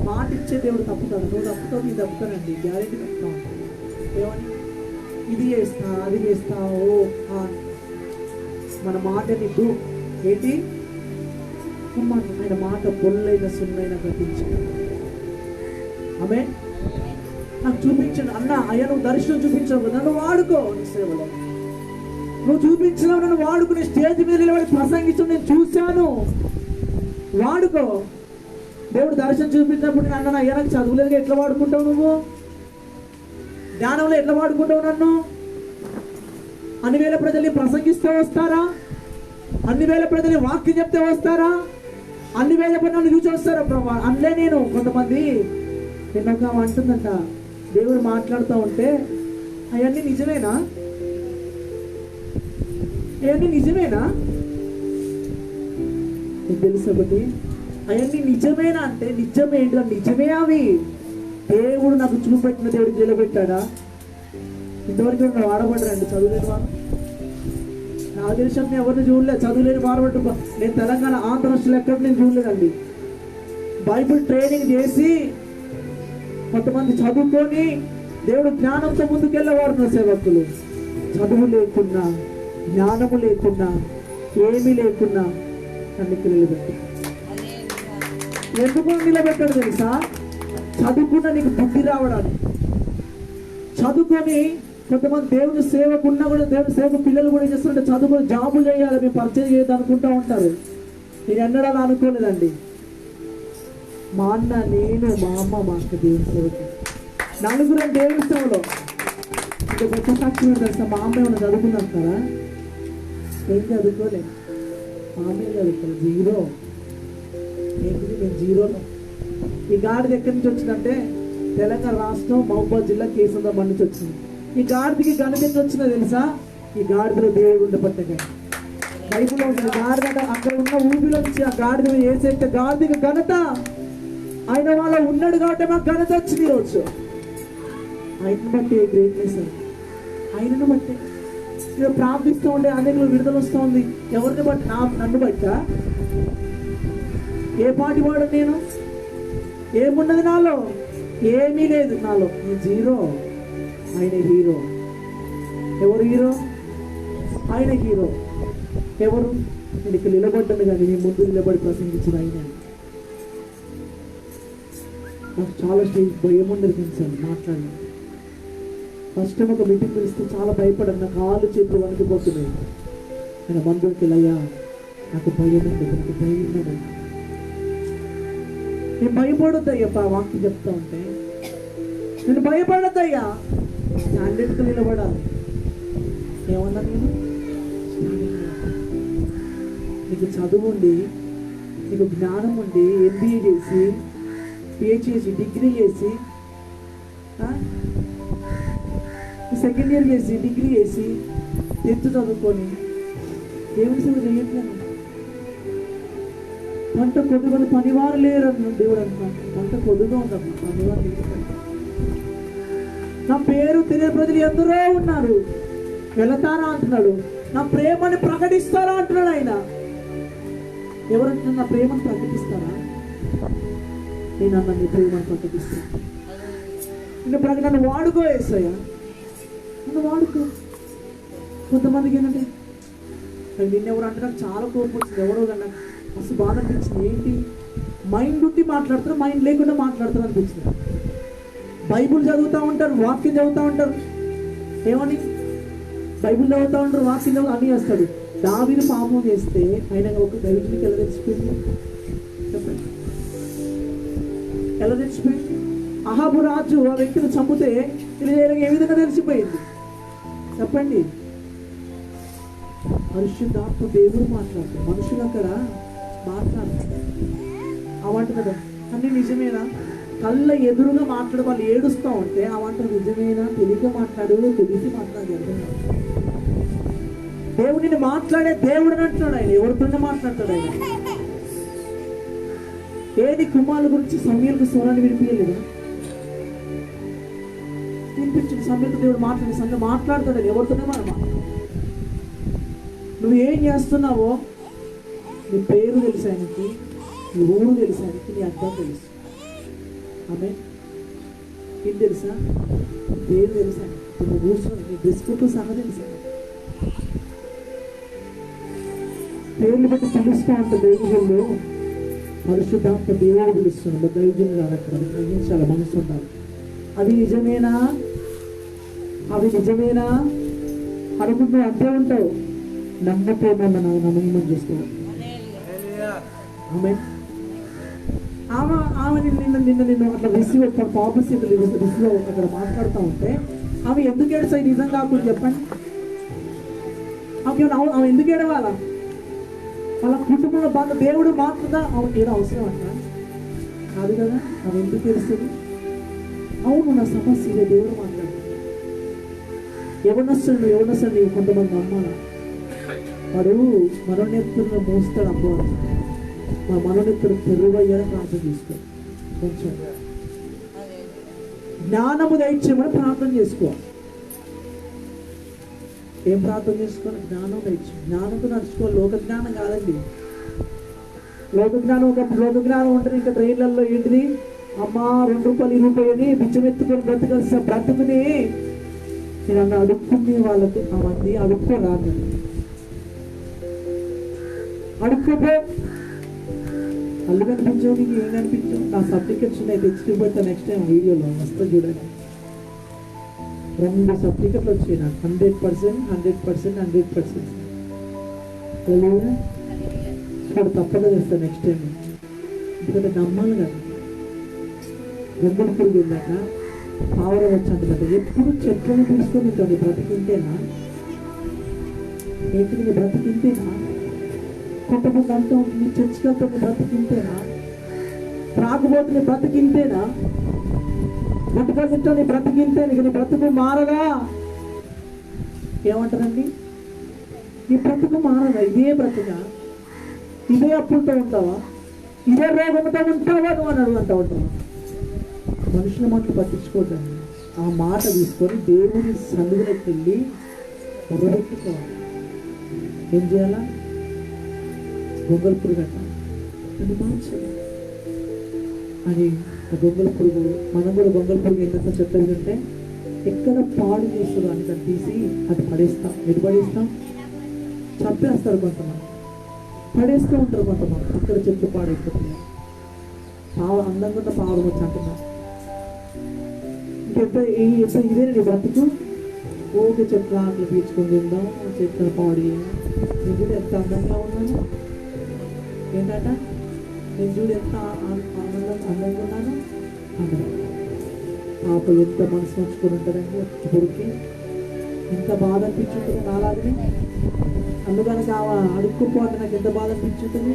మాట ఇచ్చే దేవుడు తప్పుతాడు. నువ్వు తప్పుతావు, నేను తప్పుతానండి, గ్యారెంటీ తప్పుతా ఉంటాను. ఏమని? ఇది చేస్తా, అది చేస్తా, ఓ మన మాట నీకు ఏంటి? ఆయన మాట పొల్లైన సున్నైన గ్రహించాడు. ఆమె నాకు చూపించండి అన్న, అయ్యా నువ్వు దర్శనం చూపించావు కదా, నన్ను వాడుకో నీ సేవలో. నువ్వు చూపించినావు, నన్ను వాడుకుని స్టేజ్ మీద నిలబడి ప్రసంగించడం నేను చూశాను, వాడుకో. దేవుడు దర్శనం చూపించినప్పుడు అన్న అయ్యా నాకు చదువులేదుగా ఎట్లా వాడుకుంటావు? నువ్వు జ్ఞానంలో ఎట్లా వాడుకుంటావు నన్ను? అన్ని వేల ప్రజల్ని ప్రసంగిస్తే వస్తారా? అన్ని వేల ప్రజల్ని వాక్యం చెప్తే వస్తారా? అన్ని వేల పని నన్ను చూసి వస్తారా ప్రభా? అందులో నేను కొంతమంది నిన్న ఒక అంటుందంట, దేవుడు మాట్లాడుతూ ఉంటే అవన్నీ నిజమేనా? అవన్నీ నిజమేనా? నీకు తెలుసు ఒకటి, అవన్నీ నిజమేనా అంటే నిజమేంటి? నిజమే అవి. దేవుడు నాకు చూపెట్టిన దేవుడు నిలబెట్టాడా? ఇంతవరకు నా వాడబడ్డారండి చదువులేని వారు. నా దేశం ఎవరిని చూడలేదు చదువులేని వాడబడ్డ. నేను తెలంగాణ, ఆంధ్ర రాష్ట్రంలో ఎక్కడ నేను చూడలేదండి. బైబిల్ ట్రైనింగ్ చేసి కొంతమంది చదువుకొని దేవుడు జ్ఞానంతో ముందుకెళ్ళేవారు నా సేవకులు. చదువు లేకున్నా, జ్ఞానము లేకున్నా, ఏమీ లేకున్నా నన్ను నిలబెట్టి. ఎందుకు నిలబెట్టాడు తెలుసా? చదువుకున్న నీకు బుద్ధి రావడానికి. చదువుకొని కొంతమంది దేవుని సేవకున్నా కూడా, దేవుని సేవ పిల్లలు కూడా ఏం చేస్తుంటే చదువుకొని జాబులు చేయాలి, మేము పరిచయం చేయదు అనుకుంటూ ఉంటారు. నేను ఎన్నడూ అలా అనుకోలేదండి. మా అన్న, నేను, మా అమ్మ, మా అక్క దేవుని సేవకి నలుగురం దేవుని సేవలో. ఇంకా గొప్ప సాక్షి తెలుసా? మా అమ్మ ఏమైనా చదువుకున్నాం కదా? ఏం చదువుకోలే, మా అమ్మ చదువుకోలేదు, జీరో. ఏంటిది? నేను జీరోలో. ఈ గాడిద ఎక్కడి నుంచి వచ్చిందంటే తెలంగాణ రాష్ట్రం మహబూబాద్ జిల్లా కేసంద్రబండి నుంచి వచ్చింది. ఈ గాడిదకి ఘనత ఎట్లా వచ్చిందో తెలుసా? ఈ గాడిదలో దేవుడు ఉండబట్టగా బైబిల్లో ఉంటుంది. గాడిద అక్కడ ఉన్న ఊపిలో నుంచి ఆ గాడిద వేసేస్తే గాడిదకి ఘనత ఆయన వాళ్ళ ఉన్నాడు కాబట్టి మాకు ఘనత వచ్చింది ఈరోజు. ఆయనను బట్టి గ్రేట్నెస్, ఆయనను బట్టి నేను ప్రార్థిస్తూ ఉంటే అనేకలు విడుదల వస్తూ ఉంది. ఎవరిని బట్టి? నన్ను బట్టా? ఏ పాటి వాడు నేను? ఏమున్నది నాలో? ఏమీ లేదు నాలో. నేను జీరో, ఆయన హీరో. ఎవరు హీరో? ఆయన హీరో. ఎవరు? నేను ఇక్కడ నిలబడ్డాను కానీ నీ ముందు నిలబడి ప్రసంగించిన ఆయన. నాకు చాలా స్టేజ్ భయం ఉండదు తెలుసా మాట్లాడాను. ఫస్ట్ టైం ఒక మీటింగ్ పిలిస్తే చాలా భయపడాను. నా కాళ్ళు చేతులు వణికిపోతున్నాయి. ఆయన మందుకి అయ్యా నాకు భయం ఉండదు, నాకు ధైర్యం ఉండదు. నేను భయపడొద్దయ్యా, వాక్యం చెప్తా ఉంటే నేను భయపడొద్దయ్యా, స్టాండర్డ్కి నిలబడాలి. ఏమన్నా నేను నీకు చదువు ఉండి, నీకు జ్ఞానం ఉండి, MBA చేసి, PhD చేసి, డిగ్రీ చేసి, సెకండ్ ఇయర్ చేసి, డిగ్రీ చేసి, 10th చదువుకొని దేవుని సేవ చేయట్లేదు. పంట కొద్దిగా పనివారు లేరు అన్నాడు దేవుడు. అంటున్నాడు పంట కొద్దిగా ఉందమ్మా, పనివారు లేరు. నా పేరు తెలియని ప్రజలు ఎందరో ఉన్నారు, వెళతారా అంటున్నాడు. నా ప్రేమని ప్రకటిస్తారా అంటున్నాడు ఆయన. ఎవరంటున్నారు నా ప్రేమను ప్రకటిస్తారా? నేను అన్న నీ ప్రేమను ప్రకటిస్తాను. నన్ను వాడుకో యేసయ్యా, నన్ను వాడుకో. కొంతమందికి ఏంటంటే నిన్నెవరు అంటే నాకు చాలా కోపం వచ్చింది, ఎవరో కన్నా మస్తు బాధ అనిపించింది. ఏంటి మైండ్ ఉండి మాట్లాడతారు, మైండ్ లేకుండా మాట్లాడతారు అనిపించింది. బైబుల్ చదువుతూ ఉంటారు, వాక్యం చదువుతూ ఉంటారు, ఏమని బైబుల్ చదువుతూ ఉంటారు, వాక్యం చదువు అన్నీ చేస్తాడు. దావీదు పాపం చేస్తే ఆయన ఒక దైవజనుడికి ఎలా తెచ్చిపోయింది చెప్పండి? ఎలా తెచ్చిపోయింది? అహాబు రాజు ఆ వ్యక్తిని చంపితే ఏ విధంగా తెలిసిపోయింది చెప్పండి? పరిశుద్ధాత్మ దేవుడు మాట్లాడుతారు, మనుషులు అక్కడ మాట్లాడతారు. అవంటారు అన్నీ నిజమేనా? కళ్ళ ఎదురుగా మాట్లాడు, వాళ్ళు ఏడుస్తూ ఉంటే అవంటారు నిజమేనా? తెలియక మాట్లాడు, తెలిసి మాట్లాడేది. దేవుడిని మాట్లాడే దేవుడు అంటున్నాడు ఆయన. ఎవరితోనే మాట్లాడతాడు ఆయన. ఏది కుమారుల గురించి సమీలకు స్వరాన్ని వినిపించలేదా? వినిపించింది. సమీలకు దేవుడు మాట్లాడతాడు ఆయన. ఎవరితోనే మనం నువ్వు ఏం చేస్తున్నావో నీ పేరు తెలుసు ఆయనకి, నీ ఊరు తెలుసు ఆయనకి, నీ అర్థం తెలుసు. ఆమె ఏం తెలుసా? పేరు తెలుసు ఆయనకి, నువ్వు కూర్చొని నీ బిస్కెట్ సహా తెలుసు. పేర్లు బట్టి పిలుస్తూ ఉంటారు దైవజనులు. పరిశుద్ధాత్మ దేవుడు పిలుస్తున్నాడు, దైవజనులు అక్కడ గ్రహించాలి, మనసు ఉండాలి. అది నిజమేనా? అవి నిజమేనా అనుకుంటూ అంతే ఉంటావు. నమ్మకమన్న నమ్మకం చేసుకోవాలి. ఆమె నిన్ను అట్లా రిసీవ్ పాపసీలు రిసీవ్ అక్కడ మాట్లాడుతూ ఉంటే ఆమె ఎందుకు ఏడుస్తాయి? నిజం కాకుండా చెప్పండి. ఆమె ఎందుకు ఏడవాలా? వాళ్ళ కుటుంబంలో బాగా దేవుడు మాట్లాడుతా ఆమె ఏదో అవసరం అంట కాదు కదా. ఆమె ఎందుకు తెలుస్తుంది? అవును నా సమస్య దేవుడు మాట్లాడుతుంది. ఎవరినొస్తాడు నీవు కొంతమంది నమ్మాల. వాడు మనోనేత్తులను మోస్తాడు అబ్బా, మా మనోనేత్తులు తెరువయ్యాలని ప్రార్థన చేసుకో. కొంచెం జ్ఞానము దయచేయమని ప్రార్థన చేసుకో. ఏం ప్రార్థన చేసుకోవాలి? జ్ఞానం దయచేయం. జ్ఞానంతో నడుచుకోవాలి, లోక జ్ఞానం కాదండి. లోక జ్ఞానం ఉంటుంది. ఇంకా ట్రైన్లలో ఏంటిది? అమ్మా 2 రూపాయలు 20 రూపాయలని బిచ్చమెత్తుకొని బ్రతకాల్సిన బ్రతుకుని నేను అన్న అడుక్కునే వాళ్ళకి ఆ మంది అడుక్కోరాదు. అడుక్కోపో. అల్లు కనిపించావు, నీకు ఏం కనిపించావు? నా సర్టిఫికెట్స్ ఉన్నాయి, తెచ్చిపోతా నెక్స్ట్ టైం వీడియోలో వస్తా చూడండి. 2 సర్టిఫికెట్లు వచ్చాయి నాకు, 100%. ఇప్పుడు తప్పగా చేస్తాను నెక్స్ట్ టైం, ఎందుకంటే నమ్మాలి కదా. గొంగళ పురుగు వెళ్ళాక పావరం వచ్చాను కదా. ఎప్పుడు చెట్లను తీసుకొని ఉంటుంది. బ్రతికింతేనా? ఏంటి నీ బ్రతికింతేనా? కొంతమంది అంటూ ఉంటుంది చర్చికి వెళ్తే నీ బ్రతికింతేనా? త్రాగుబోతు నీ బ్రతికింతేనా? గుట్టుకొచ్చుంటా నీ బ్రతికింతే, నీకు నీ బ్రతుకు మారదా? ఏమంటారండి? నీ బ్రతుకు మారదా? ఇదే బ్రతుక? ఇదే అప్పులతో ఉంటావా? ఇదే రోగంతో ఉంటావా? నువ్వు అని అంటూ ఉంటావా? మనుషుల మాటలు పట్టించుకోవద్దండి. ఆ మాట తీసుకొని దేవుని సన్నిధిలోకి వెళ్ళి మొదలెట్టుకోవాలి. ఏం చేయాలా? గొంగళ పురుగు అంట అది మార్చాలి అని. ఆ గొంగళ పురుగు, మనం కూడా గొంగళ పురుగు ఎంత చెప్పేదంటే ఎక్కడ పాడు చేస్తుందో అని తీసి అది పడేస్తాం. ఎటు పడేస్తాం? చంపేస్తారు కొంతమంది, పడేస్తూ ఉంటారు కొంతమంది. అక్కడ చెట్టు పాడైపోతుంది. అందంగా ఉన్న పావులు వచ్చి అంటున్నారు. ఇదే నీ బ్రతుకు. ఓకే చెట్ల ఆటలు పీల్చుకొని తిందాం, చెట్ల పాడి ఎంత అందంగా ఉన్నాను. ఏంటంట, నేను చూడు ఎంత అందంగా ఉన్నాను అన్నాడు. పాప ఎంత మనసు నొచ్చుకొని ఉంటుందండి కొడుక్కి, ఎంత బాధ అనిపించుంటుంది నాలాగనే. అందుకని అడుక్కుపోతే నాకు ఎంత బాధ అనిపించుంటుంది.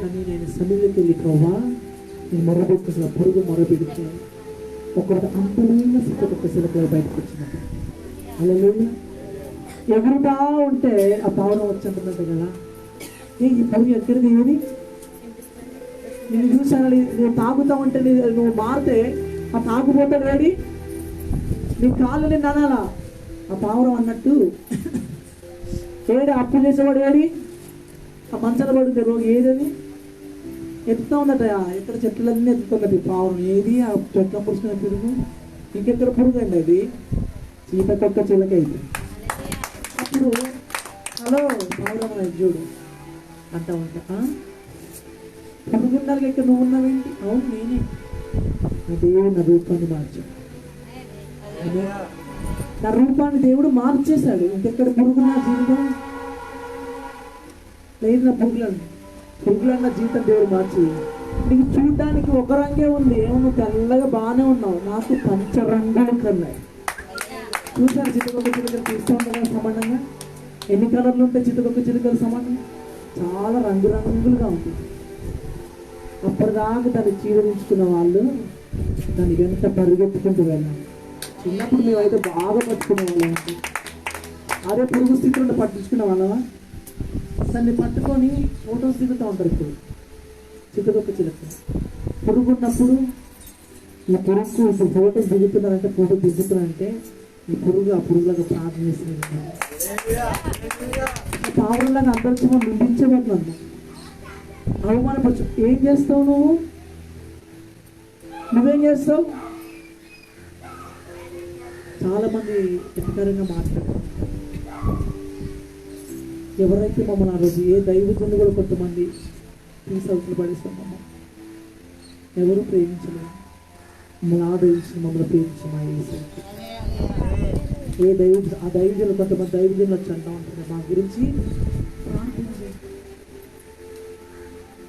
కానీ నేను సమీపకి వెళ్ళి ప్రవ్వా నేను మొరపెట్టుకున్న పురుగు మొరపెడితే ఒకటి అంతమైన ఒక శిలకలు బయటకు వచ్చినట్టు అలా ఎగురుతా ఉంటే ఆ పావురం వచ్చింటుందంట కదా. ఈ పురుగు ఎక్కడికి ఏది నేను చూసాను, నువ్వు తాగుతా ఉంటే నువ్వు మారితే ఆ తాగుపోతాడు ఏది, నీ కాళ్ళు నేను అనాలా ఆ పావురం అన్నట్టు. ఏది అప్పు చేసేవాడు ఏది, ఆ మంచాల పడుతుంది రోగి ఏదని ఎత్తుతా ఉందట. ఎక్కడ చెట్లన్నీ ఎత్తుతున్నది పావురం. ఏది ఆ చెట్ల పురుషున్న పురుగు, ఇంకెక్కడ పురుగు అండి అది, చీతకొక్క చిలక అయితే. అప్పుడు హలో పావురం అది చూడు అంటా ఉంటా, పురుగున్నాళ్ళకి ఇక్కడ నువ్వు ఉన్నావేంటి? అవును నేనే, అదే నా రూపాన్ని మార్చాడు, నా రూపాన్ని దేవుడు మార్చేశాడు. ఇంకెక్కడ పురుగున్నా జీవితం లేదు. నా పురుగులన్న జీవితం దేవుడు మార్చి, నీకు చూడడానికి ఒక రంగే ఉంది, ఏమో నువ్వు తెల్లగా బాగానే ఉన్నావు, నాకు పంచరంగులు కన్నాయి. చూసారు చిత్తకొక్క చిలుకలు తీస్తూ ఉంటాయి కదా సమానంగా, ఎన్ని కలర్లు ఉంటాయి చిత్తకొక్క చిలుకలు సమానంగా, చాలా రంగురంగులుగా ఉంటుంది. అప్పటిదాకా దాన్ని చీరదించుకున్న వాళ్ళు దాన్ని వెంట పరిగెత్తుకుంటూ వెళ్ళాలి. చిన్నప్పుడు మేమైతే బాగా పట్టుకునే వాళ్ళం. అదే పురుగు స్థితిలో పట్టించుకునే వాళ్ళమా? దాన్ని పట్టుకొని ఫొటోస్ దిగుతూ ఉంటారు. ఇప్పుడు చిత్తకొక్క చిలుక పురుగు ఉన్నప్పుడు ఈ పురుగుకు ఇప్పుడు ఫోటోస్ దిగుతున్నారంటే, ఫోటో దిగుతున్నారంటే ఈ పురుగు ఆ పురుగులాగా ప్రార్థన చేస్తుంది. పావురంలాగా అందరికీ మనం నిందించబడుతున్నాను, అవమానపరచు. ఏం చేస్తావు నువ్వేం చేస్తావు? చాలా మంది ఎటకారంగా మాట్లాడారు. ఎవరైతే మమ్మల్ని ఆ రోజు ఏ దైవజనులు కూడా కొంతమంది తీసవతలు పడేస్తాం, ఎవరు ప్రేమించలేదు, మమ్మల్ని ఆదరించి మమ్మల్ని ప్రేమించి మా ఏ ఆ దైవజనులు కొంతమంది దైవజనులు వచ్చి అంటూ ఉంటారు,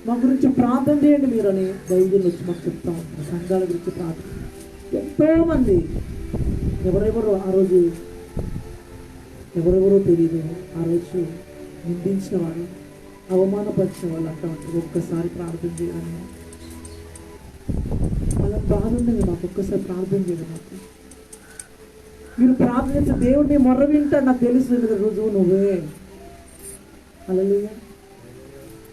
మా గురించి ప్రార్థన చేయండి మీరు అని దైవజనులు వచ్చి మాకు చెప్తా ఉంటారు. సంఘాల గురించి ప్రార్థన. ఎంతోమంది ఎవరెవరో ఆ రోజు ఎవరెవరో తెలియదు, ఆ రోజు నిందించిన వారు, అవమానపరిచిన వాళ్ళు అంటూ ఉంటారు, ఒక్కసారి ప్రార్థన చేయడం. అలా బాధ ఉండదు మాకు, ఒక్కసారి ప్రార్థన చేయడం. మాకు మీరు ప్రార్థన చేస్తే దేవుడిని మొర్ర వింటాడు. నాకు తెలుసు రోజు నువ్వే అలా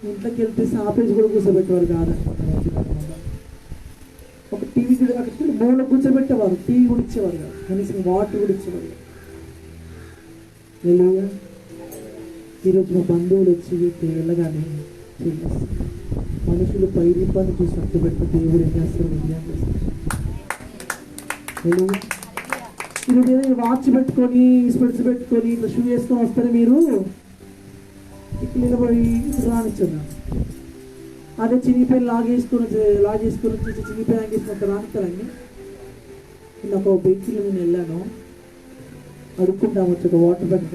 ఇంట్లోకి వెళ్తే సాపేజ్ కూడా కూర్చోబెట్టేవారు కాదనుకుంటున్నారు. ఒక టీవీ అక్కడ మూల కూర్చోబెట్టేవారు, టీవీ కూడా ఇచ్చేవారు కాదు, కనీసం వాటర్ కూడా ఇచ్చేవారు. ఈరోజు మా బంధువులు వచ్చి వెళ్ళగానే మనుషులు పై దీపాన్ని చూసి అర్థపెట్టిన దేవుడు ఏం చేస్తారు, విజయం చేస్తారు. ఈరోజు ఏదో వాచ్ పెట్టుకొని స్పెట్స్ పెట్టుకొని ఇట్లా షూ వేసుకొని వస్తారు, మీరు ఇక్కడ నిలబడి రానిచ్చున్నారు. అదే చినిగిపోయి లాగేసుకొని చినిగిపోయి లాగేసుకున్న రానిస్తారండి. నేను ఒక బెంచ్లో నేను వెళ్ళాను, అడుక్కుంటాము వచ్చి ఒక వాటర్ బ్యాగ్,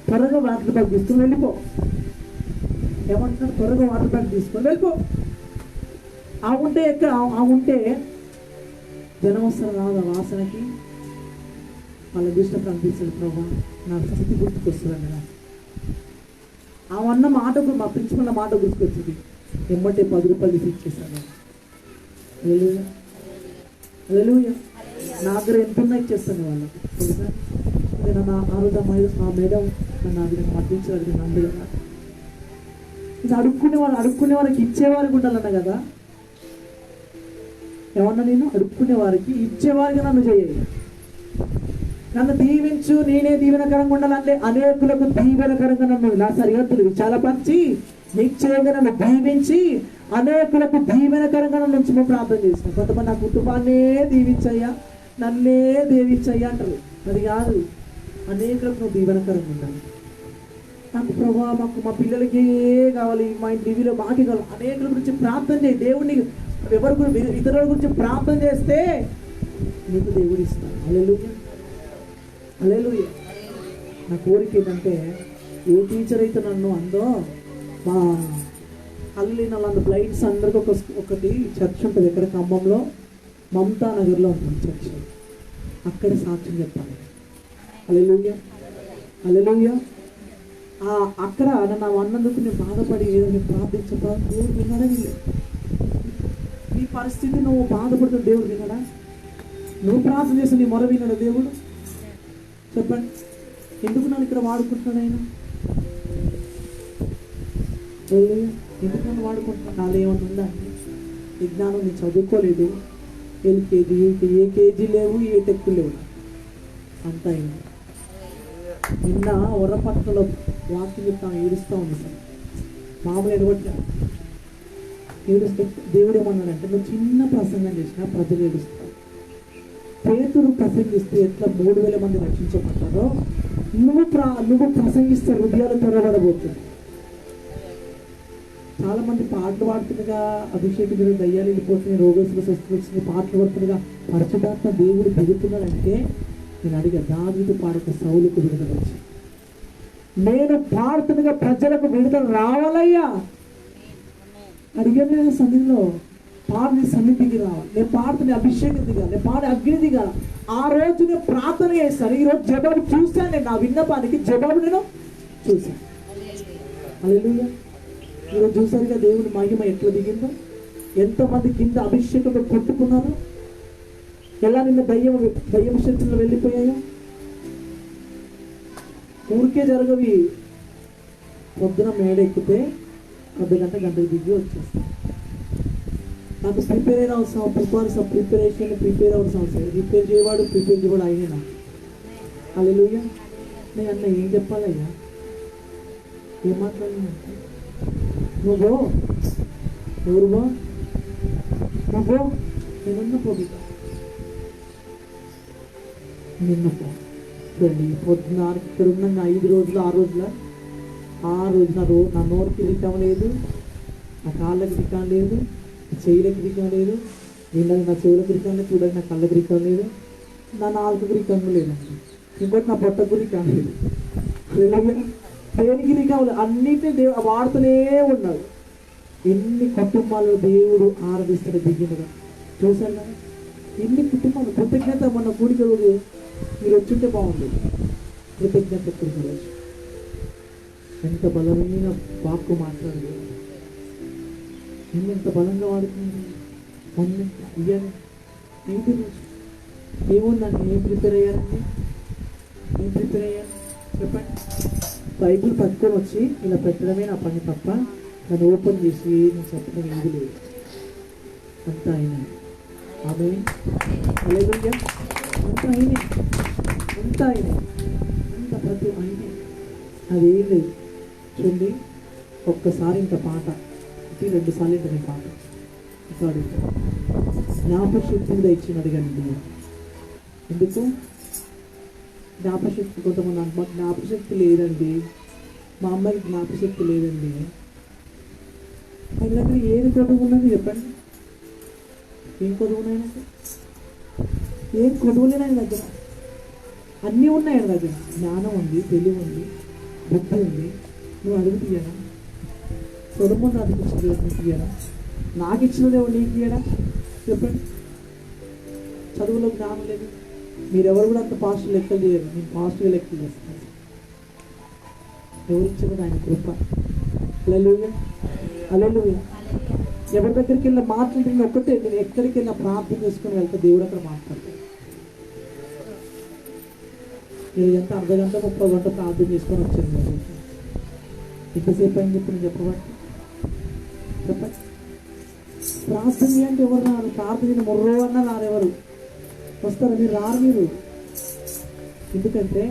త్వరగా వాటర్ బ్యాగ్ తీసుకొని వెళ్ళిపో. ఏమంటున్నాడు? త్వరగా వాటర్ బ్యాగ్ తీసుకొని వెళ్ళిపో. ఆ ఉంటే జనం వస్తారు కాదు, ఆ వాసనకి వాళ్ళ దృష్టికి అనిపిస్తుంది. ప్రభా నా స్థితి గుర్తుకొస్తుందండి. నాకు అవన్న మాట మా ప్రిన్సిపల్ మాట గుర్తుకొచ్చింది. ఎమ్మటే 10 రూపాయలు ఇచ్చేసాను. నా దగ్గర ఎంత ఉన్నా ఇచ్చేస్తాను వాళ్ళకి. తెలుసా, నేను ఆ రోజు ఆ మేడం నన్ను అది మర్దించారు, అది నందుగా. ఇది అడుక్కునే వాళ్ళకి ఇచ్చేవారికి ఉండాలన్న కదా. ఏమన్నా నేను అడుక్కునే వారికి ఇచ్చేవారికి నన్ను చేయాలి. నన్ను దీవించు, నేనే దీవెనకరంగా ఉండాలంటే అనేకులకు దీవెనకరంగా నన్ను నా సరిహద్దులు విశాలపరిచి నిశ్చయంగా నన్ను దీవించి అనేకులకు దీవెనకరంగా నన్ను నుంచి ప్రార్థన చేసిన. కొంతమంది నా కుటుంబాన్నే దీవించయ్యా, నన్నే దీవించయ్యా అంటారు. అది కాదు, అనేకులకు నువ్వు దీవెనకరంగా ఉండాలి. నాకు ప్రభావ మాకు మా పిల్లలకి కావాలి, మా ఇంటి టీవీలో మాకే కావాలి. అనేకుల గురించి ప్రార్థన చేయి. దేవుడిని ఇతరుల గురించి ప్రార్థన చేస్తే నీకు దేవుడు ఇస్తాడు. హల్లెలూయా, హల్లెలూయా. నా కోరిక ఏంటంటే, ఏ టీచర్ అయితే నన్ను అందో మా కళ్ళు లేని వాళ్ళ బ్లైండ్స్ అందరికి ఒకటి చర్చ్ ఉంటుంది ఎక్కడ ఖమ్మంలో, మమతా నగర్లో ఉంటుంది చర్చ్. అక్కడ సాక్ష్యం చెప్పాలి. హల్లెలూయా, హల్లెలూయా. అక్కడ నన్ను అన్నందుకు నేను బాధపడి ఏదో ప్రార్థించా, దేవుడు విన్నాడా? నీ పరిస్థితి నువ్వు బాధపడుతున్న దేవుడు విన్నాడా? నువ్వు ప్రార్థన చేస్తే నీ మొర విన్నాడా దేవుడు? చెప్పండి, ఎందుకు నన్ను ఇక్కడ వాడుకుంటున్నాను ఆయన? ఎందుకు నన్ను వాడుకుంటున్నాను? నాలో ఏమన్నా ఉందా? విజ్ఞానం నేను చదువుకోలేదు, ఎల్కేజీ యూకేజీ ఏ కేజీ లేవు, ఏ టెక్కు లేవు, అంతా అయింది. నిన్న వరపట్నంలో వాకింగ్ చెప్తాను, ఏడుస్తూ ఉంది సార్, మామూలు ఎడగొట్టా ఏడుస్తూ. దేవుడు ఏమన్నాడంటే, నువ్వు చిన్న ప్రసంగం చేసినా ప్రజలు ఏడుస్తారు. పేతురు ప్రసంగిస్తే ఎట్లా 3000 మంది రక్షించబడ్డారో, నువ్వు ప్రసంగిస్తే హృదయాలు తెరవబడబోతుంది. చాలా మంది పాటలు పాడుతుండగా అభిషేకం జరుగుతుంది, దయ్యాలు వెళ్ళిపోతున్నాయి, రోగస్తులు స్వస్థ పాటలు పడుతుండగా పరిశుద్ధాత్మ దేవుడు దిగుతున్నాడంటే, నేను అడిగా, దావీదు పాడక సౌలుకు విడుదల వచ్చి, నేను పాడుతుండగా ప్రజలకు విడుదల రావాలయ్యా అడిగాను. సన్నిధిలో పాడిని సన్నిధికి రావాలి, నేను పాడుతున్న అభిషేకం దిగాలి, నేను పాడే అగ్ని దిగాలి. ఆ రోజు నేను ప్రార్థన చేస్తాను, ఈరోజు జవాబు చూశాను, నేను నా విన్నపానికి జవాబు నేను చూశాను. హల్లెలూయా. ఈరోజు చూసారుగా దేవుని మహిమ ఎట్లా దిగిందో, ఎంతమంది కింద అభిషేకంతో కొట్టుకున్నారు, ఎలా నిన్న దయ్యం శక్తులు వెళ్ళిపోయాయో. ఊరికే జరగవి. పొద్దున మేడ ఎక్కితే గంటకు దిగి వచ్చేస్తాం. నాకు ప్రిపేర్ అవసరం, ప్రిపేర్ అవ్వాల్సిన అవసరం. ప్రిపేర్ చేయవాడు అయినా నాకు. హల్లెలూయా. నేను అన్న ఏం చెప్పాలయ్యా, ఏం మాట్లాడినా? నువ్వు ఎవరువో నువ్వు నేనున్న పోటీ నిన్న చూడండి. పొద్దున ఇక్కడ ఉన్న 5 రోజులు 6 రోజులు నా నోరుకి రికం లేదు, నా కాళ్ళకి రికం లేదు, నా చెవులకి రికం లేదు, వీళ్ళకి నా చెవులకు రికం లేదు, చూడడానికి నా కళ్ళకి రికం లేదు, నా నాలుగుకి రికం లేదండి, ఇంకోటి నా పొట్టకు రికం లేదు. దేనికి రికం లేదు, అన్నిటినీ దేవుడు వాడుతూనే ఉన్నాడు. ఎన్ని కుటుంబాలు దేవుడు ఆరాధిస్తున్న దిగినగా చూసాను కదా, ఎన్ని కుటుంబాలు. కృతజ్ఞత మన కూడిక మీరు వచ్చుంటే బాగుంది. కృతజ్ఞత రోజు ఎంత బలమైన వాక్కు మాట్లాడదు, ఎంత బలంగా వాడుతుంది. ఇయ్యాలి ఏంటి రోజు ఏముందండి? ఏం ప్రిపేర్ అయ్యారండి? చెప్పండి. బైబుల్ పట్టుకొని వచ్చి ఇలా పెట్టడమే నా పని తప్ప, దాన్ని ఓపెన్ చేసి నేను చెప్పడం ఏది లేదు. అంతా అయినా ఆమె హల్లెలూయా. అంతా అయినా అంత ప్రతి అయినా అదేం లేదు. చూడండి, ఒక్కసారి ఇంత పాట, 2 సార్లు ఇంత పాట సారీ జ్ఞాపశక్తి కూడా ఇచ్చిన అడిగండి. ఎందుకు జ్ఞాపశక్తి? కొంతమంది మాకు జ్ఞాపశక్తి లేదండి, మా అమ్మాయికి జ్ఞాపశక్తి లేదండి. ఆయన దగ్గర ఏది కొడుకు ఉన్నది చెప్పండి? ఏం కొడుకున్నాయనంటే ఏం కొడుకులేని ఆయన దగ్గర అన్నీ ఉన్నాయి. ఆయన దగ్గర జ్ఞానం ఉంది, తెలివి ఉంది, బుద్ధి ఉంది. నువ్వు అడుగు తీయడా? సొలొమోను రాజుకి ఇచ్చిన దేవుడు నీకు ఇయ్యడా? నాకు ఇచ్చిన దేవుడు నీకు ఇయ్యడా? చెప్పండి. చదువులో జ్ఞానం లేదు. మీరెవరు కూడా అంత పాజిటివ్ లెక్కలు చేయరు, నేను పాజిటివ్గా లెక్కలు చేస్తాను. ఎవరు ఇచ్చినది? ఆయన కృప. హల్లెలూయా, హల్లెలూయా. ఎవరి దగ్గరికి వెళ్ళిన మాట్లాడుతున్న ఒక్కటే, నేను ఎక్కడికి వెళ్ళినా ప్రార్థన చేసుకుని వెళ్తే దేవుడు అక్కడ మాట్లాడతాడు. నేను ఎంత అర్ధగంట 30 గంట ప్రార్థన చేసుకొని వచ్చాను. ఎంతసేపు అని చెప్పి నేను చెప్పండి. ప్రార్థన చేయండి. ఎవరు రారు? ప్రార్థన మొర్రో అన్నా రారెవరు వస్తారా? మీరు రారు. మీరు ఎందుకంటే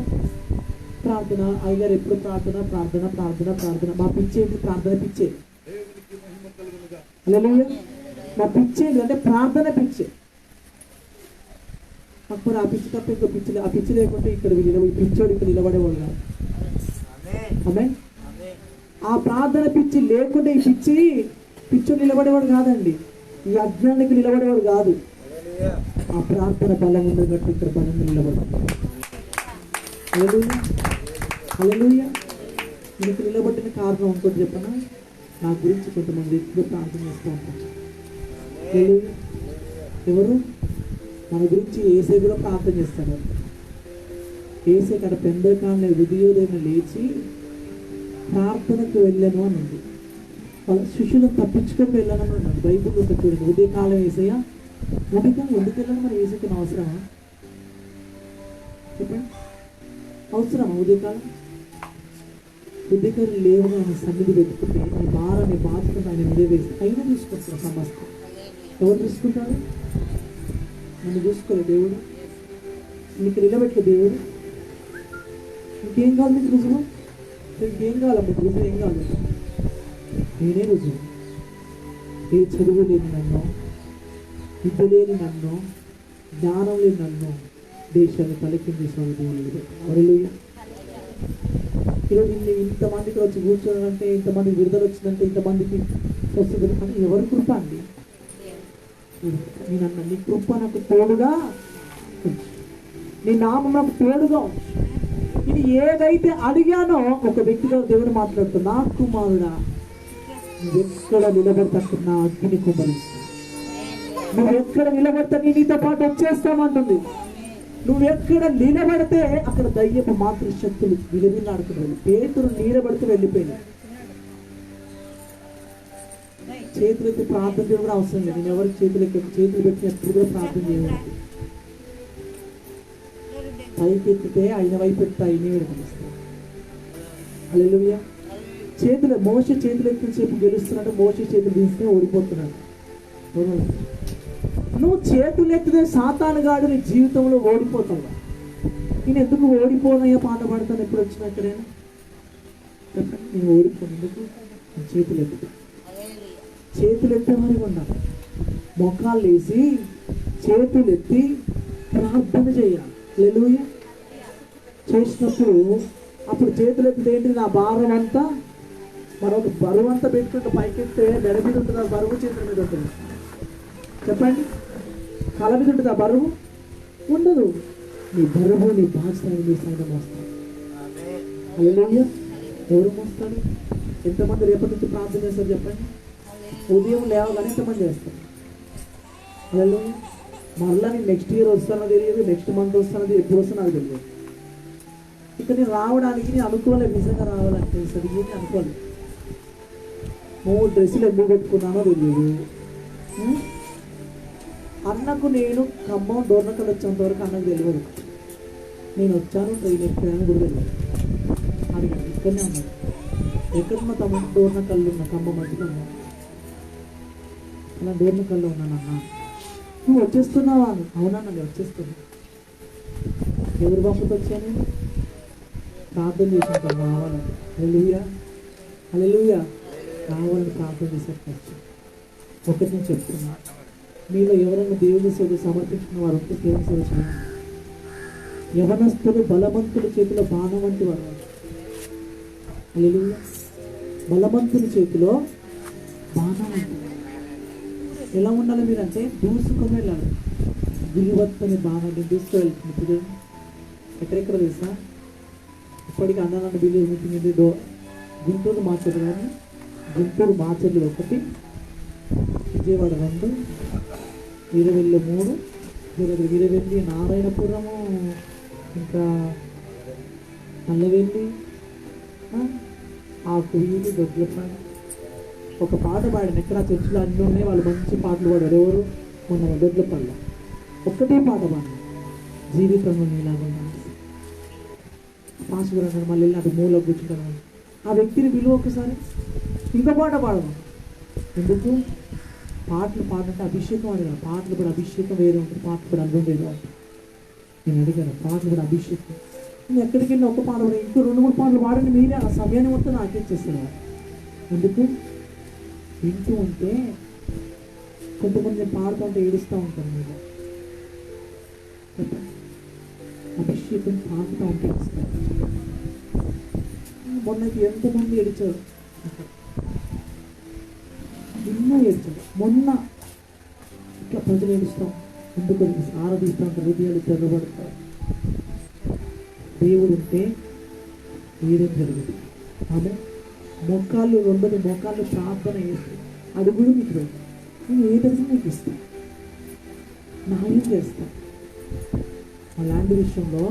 ప్రార్థన అయ్యగారు ఎప్పుడు ప్రార్థన ప్రార్థన ప్రార్థన ప్రార్థన. మా పిచ్చేది ప్రార్థన పిచ్చే. హల్లెలూయా. మా పిచ్చేది అంటే ప్రార్థన పిచ్చే. అప్పుడు ఆ పిచ్చి తప్ప ఇంకో పిచ్చి, ఆ పిచ్చి లేకుంటే ఇక్కడ పిచ్చోడు ఇక్కడ నిలబడేవాడు కాదు. ఆమేన్. ఆ ప్రార్థన పిచ్చి లేకుంటే ఈ పిచ్చోడు నిలబడేవాడు కాదండి, ఈ అజ్ఞానికి నిలబడేవాడు కాదు. ఆ ప్రార్థన బలం ఉండేటట్టు ఇక్కడ బలంగా నిలబడతాడు. హల్లెలూయా, హల్లెలూయా. నీకు నిలబడిన కారణం ఇంకోటి చెప్పనా? నా గురించి కొంతమంది వ్యక్తులు ప్రార్థన చేస్తూ ఉంటారు. హల్లెలూయా. ఎవరు? మన గురించి ఏసై కూడా ప్రార్థన చేస్తాడు. ఏసై కాడ పెందకాలని ఉదయోదయం లేచి ప్రార్థనకు వెళ్ళాను అని ఉంది. వాళ్ళ శిష్యులను తప్పించుకొని వెళ్ళానని ఉన్నాడు. బైబిల్లో ఒక చూడండి, ఉదయకాలం ఏసయ్య ఉదయకాలం ఎందుకు వెళ్ళాను? మరి ఏసైకి అవసరమా? చెప్పండి, అవసరమా ఉదయకాలం? ఉదయకాలం లేవుగా ఆయన సన్నిధి పెట్టుకుంటే నీ భారాన్ని బాధ్యతను ఆయన మీద వేసి అయినా చూసుకుంటారు సమస్తం. ఎవరు చూసుకుంటారు? నన్ను చూసుకోలేదు దేవుడు, నీకు నిలబెట్టే దేవుడు. ఇంకేం కావాలి మీకు రుజువు? ఇంకేం కావాలి మీకు రుజువు? ఏం కావాలి? నేనే రుజువు. ఏ చదువు లేని నన్ను, విద్య లేని నన్ను, జ్ఞానం లేని నన్ను దేశాన్ని పలికించేసిన దేవుడు. హల్లెలూయా. ఈరోజు ఇంతమందికి వచ్చి కూర్చోనంటే, ఇంతమందికి విడుదల వచ్చిందంటే, ఇంతమందికి వస్తుంది అంటే ఎవరి కృప అండి? నేనన్నా నీ కృప నాకు తోడుగా, నీ నామం నాకు తోడుగా ఉంచు. ఇది ఏదైతే అడిగానో ఒక వ్యక్తిగా దేవుడు మాట్లాడుతున్నా, నా కుమారుడా నువ్వెక్కడ నిలబడతా నా అగ్ని కుమ్మరిస్తా, నువ్వెక్కడ నిలబడతా నీ నీతో పాటు వచ్చేస్తామంటుంది. నువ్వెక్కడ నిలబడితే అక్కడ దయ్యపు మాతృ శక్తులు విలువిల్లాడుతున్నాయి. పేతురు నిలబడితే వెళ్ళిపోయినాయి. చేతులు ఎత్తి ప్రార్థన చేయడం కూడా అవసరం లేదు. నేను ఎవరికి చేతులు పెట్టి ఎప్పుడు కూడా ప్రార్థన చేయాలి. పైకి ఎత్తితే ఆయన వైపు ఎత్తే ఆయనే విడదలుస్తాను. హల్లెలూయా. చేతులు మోషే చేతులు ఎత్తిన సేపు గెలుస్తున్నాడు, మోషే చేతులు తీస్తే ఓడిపోతున్నాడు. నువ్వు చేతులు ఎత్తితే సాతానుగాడు నీ జీవితంలో ఓడిపోతావు. నేను ఎందుకు ఓడిపోనయ్యా పాట పాడతాను ఎప్పుడు వచ్చినా ఎక్కడైనా? నేను ఓడిపోను ఎందుకు? చేతులు ఎత్తుతా. చేతులు ఎత్తేవారి ఉండాలి. మొఖాలు వేసి చేతులు ఎత్తి ప్రార్థన చేయాలి. హల్లెలూయా. చేసినప్పుడు అప్పుడు చేతులు ఎత్తితే ఏంటి? నా భారం అంతా మరొక బరువు అంతా పెట్టుకుంటే పైకెత్తే మెడ మీద ఉంటుంది, ఆ బరువు చేతుల మీద ఉంటుంది. చెప్పండి, కళ మీద ఉంటుంది ఆ బరువు? ఉండదు. నీ బరువు నీ బాధ్యత నీ సైతం మోస్తాడు. హల్లెలూయా. ఎవరు మోస్తాడు? ఎంతమంది రేపటి నుంచి ప్రార్థన చేస్తారు చెప్పండి? ఉదయం లేవగానే ఎంతమంది చేస్తారు? హల్లెలూయా. మళ్ళీ నేను నెక్స్ట్ ఇయర్ వస్తానో తెలియదు, నెక్స్ట్ మంత్ వస్తానో ఎప్పుడు వస్తానో నాకు తెలియదు. ఇక నేను రావడానికి నేను అనుకోలేదు, నిజంగా రావాలంటే సరే ఏంటి అనుకోలేదు. 3 డ్రెస్సులు ఎందుకు పెట్టుకున్నానో తెలియదు. అన్నకు నేను ఖమ్మం డోర్నకల్ వచ్చేంత వరకు అన్నకు తెలియదు. నేను వచ్చాను ట్రైన్ ఎక్కాను కూడా తెలియదు. అడిగాను, ఇక్కడనే ఉన్నాడు. ఎక్కడున్న తమ్ముడు? డోర్నకల్లో ఉన్న ఖమ్మం మధ్యలో ఉన్నా. అలా డోర్నకల్లో ఉన్నానన్నా. నువ్వు వచ్చేస్తున్నావా? అవునా, నేను వచ్చేస్తున్నా. ఎవరు పంపుతో వచ్చాను? ప్రార్థన చేసినప్పుడు రావాలని. హల్లెలూయా. హల్లెలూయా. రావాలని ప్రార్థన చేసేటప్పుడు ఒకటి నేను చెప్తున్నా, మీలో ఎవరైనా దేవుని సేవ సమర్పించిన వారు ఉంటే దేవుని సేవ చేయండి. యవనస్తులు బలవంతుల చేతిలో బాణం వంటి వారు. హల్లెలూయా. బలవంతుని చేతిలో బాణం వంటి. ఎలా ఉండాలి మీరంటే? దూసుకొని వెళ్ళాలి. విలువత్తని బాణాన్ని దూసుకు వెళ్తుంది. ఇప్పుడు ఎక్కడెక్కడ తెలుసా? ఇప్పటికీ అన్నదాన్ని బిల్లు మీటింగ్ గుంటూరు మాచర్లు, కానీ గుంటూరు మాచర్లు 1, విజయవాడ 2, వీరవెల్లి 3, వీరవెల్లి నారాయణపురము, ఇంకా నల్లవెల్లి, ఆకువీలు, దొడ్లపల్లి. ఒక పాట పాడాను. ఎక్కడ చర్చిలో అన్నీ ఉన్నాయి, వాళ్ళు మంచి పాటలు పాడారు. ఎవరు? మొన్న దొడ్లపల్లి ఒక్కటే పాట పాడాను, జీవితంలో నీలాగా పాసుగురు అన్నాడు. మళ్ళీ వెళ్ళి అటు మూల కూర్చుంటాను. ఆ వ్యక్తిని విలువ ఒకసారి. ఇంకో పాట పాడము. ఎందుకు? పాటలు పాడంటే అభిషేకం అడిగాను. పాటలు కూడా అభిషేకం వేరే ఉంటుంది, పాటలు కూడా అందం వేరే ఉంటుంది. నేను అడిగాను, పాటలు కూడా అభిషేకం. నేను ఎక్కడికి వెళ్ళి ఒక పాట పాడు, ఇంకో 2-3 పాటలు పాడండి. మీరే ఆ సమయాన్ని మొత్తం నాకే ఇచ్చేస్తున్నారు. ఎందుకు? వింటూ ఉంటే కొంతమంది నేను పాడుతూ ఉంటే ఏడుస్తూ ఉంటాను. మీరు అభిషేకం పాడుతూ ఉంటే ఏడుస్తారు. మొన్నకి ఎంతమంది ఏడిచారు, ఎన్నో ఏడ్చారు. మొన్న ఇట్లా ప్రజలు ఏడుస్తాం. ఎందుకు? ఆరాధిస్తూ ఉంటారు, హృదయాలు తెరవబడతారు. దేవుడు ఉంటే ఏదేం జరుగుతుంది. ఆమె మోకాళ్ళు రెండోది మోకాళ్ళు ప్రార్థన చేసి అడుగుడు మీకు పెడతా, నేను ఏదైనా మీకు ఇస్తాను, న్యాయం చేస్తాను. అలాంటి విషయంలో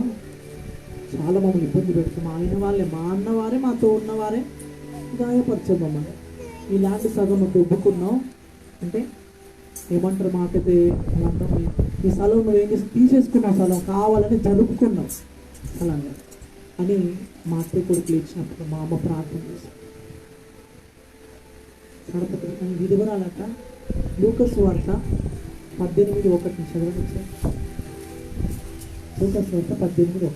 చాలా మమ్మల్ని ఇబ్బంది పెడతాం. మా ఆయన వాళ్ళే, మా అన్నవారే, మాతో ఉన్నవారే గాయపరిచాం మమ్మల్ని. ఇలాంటి సగం దొబ్బుకున్నాం అంటే ఏమంటారు, మాకైతే అంటాం, ఈ స్థలం నువ్వు ఏం చేసి తీసేసుకున్నావు, స్థలం కావాలని జరుపుకున్నావు స్థలంగా అని మా అత్తయ్య కొడుకులు ఇచ్చినప్పుడు మా అమ్మ ప్రార్థన చేశాం. కానీ విధవరాలట. లూకాసు వార్త 18:1 చదవండి సార్. లూకాసు వార్త 18:1.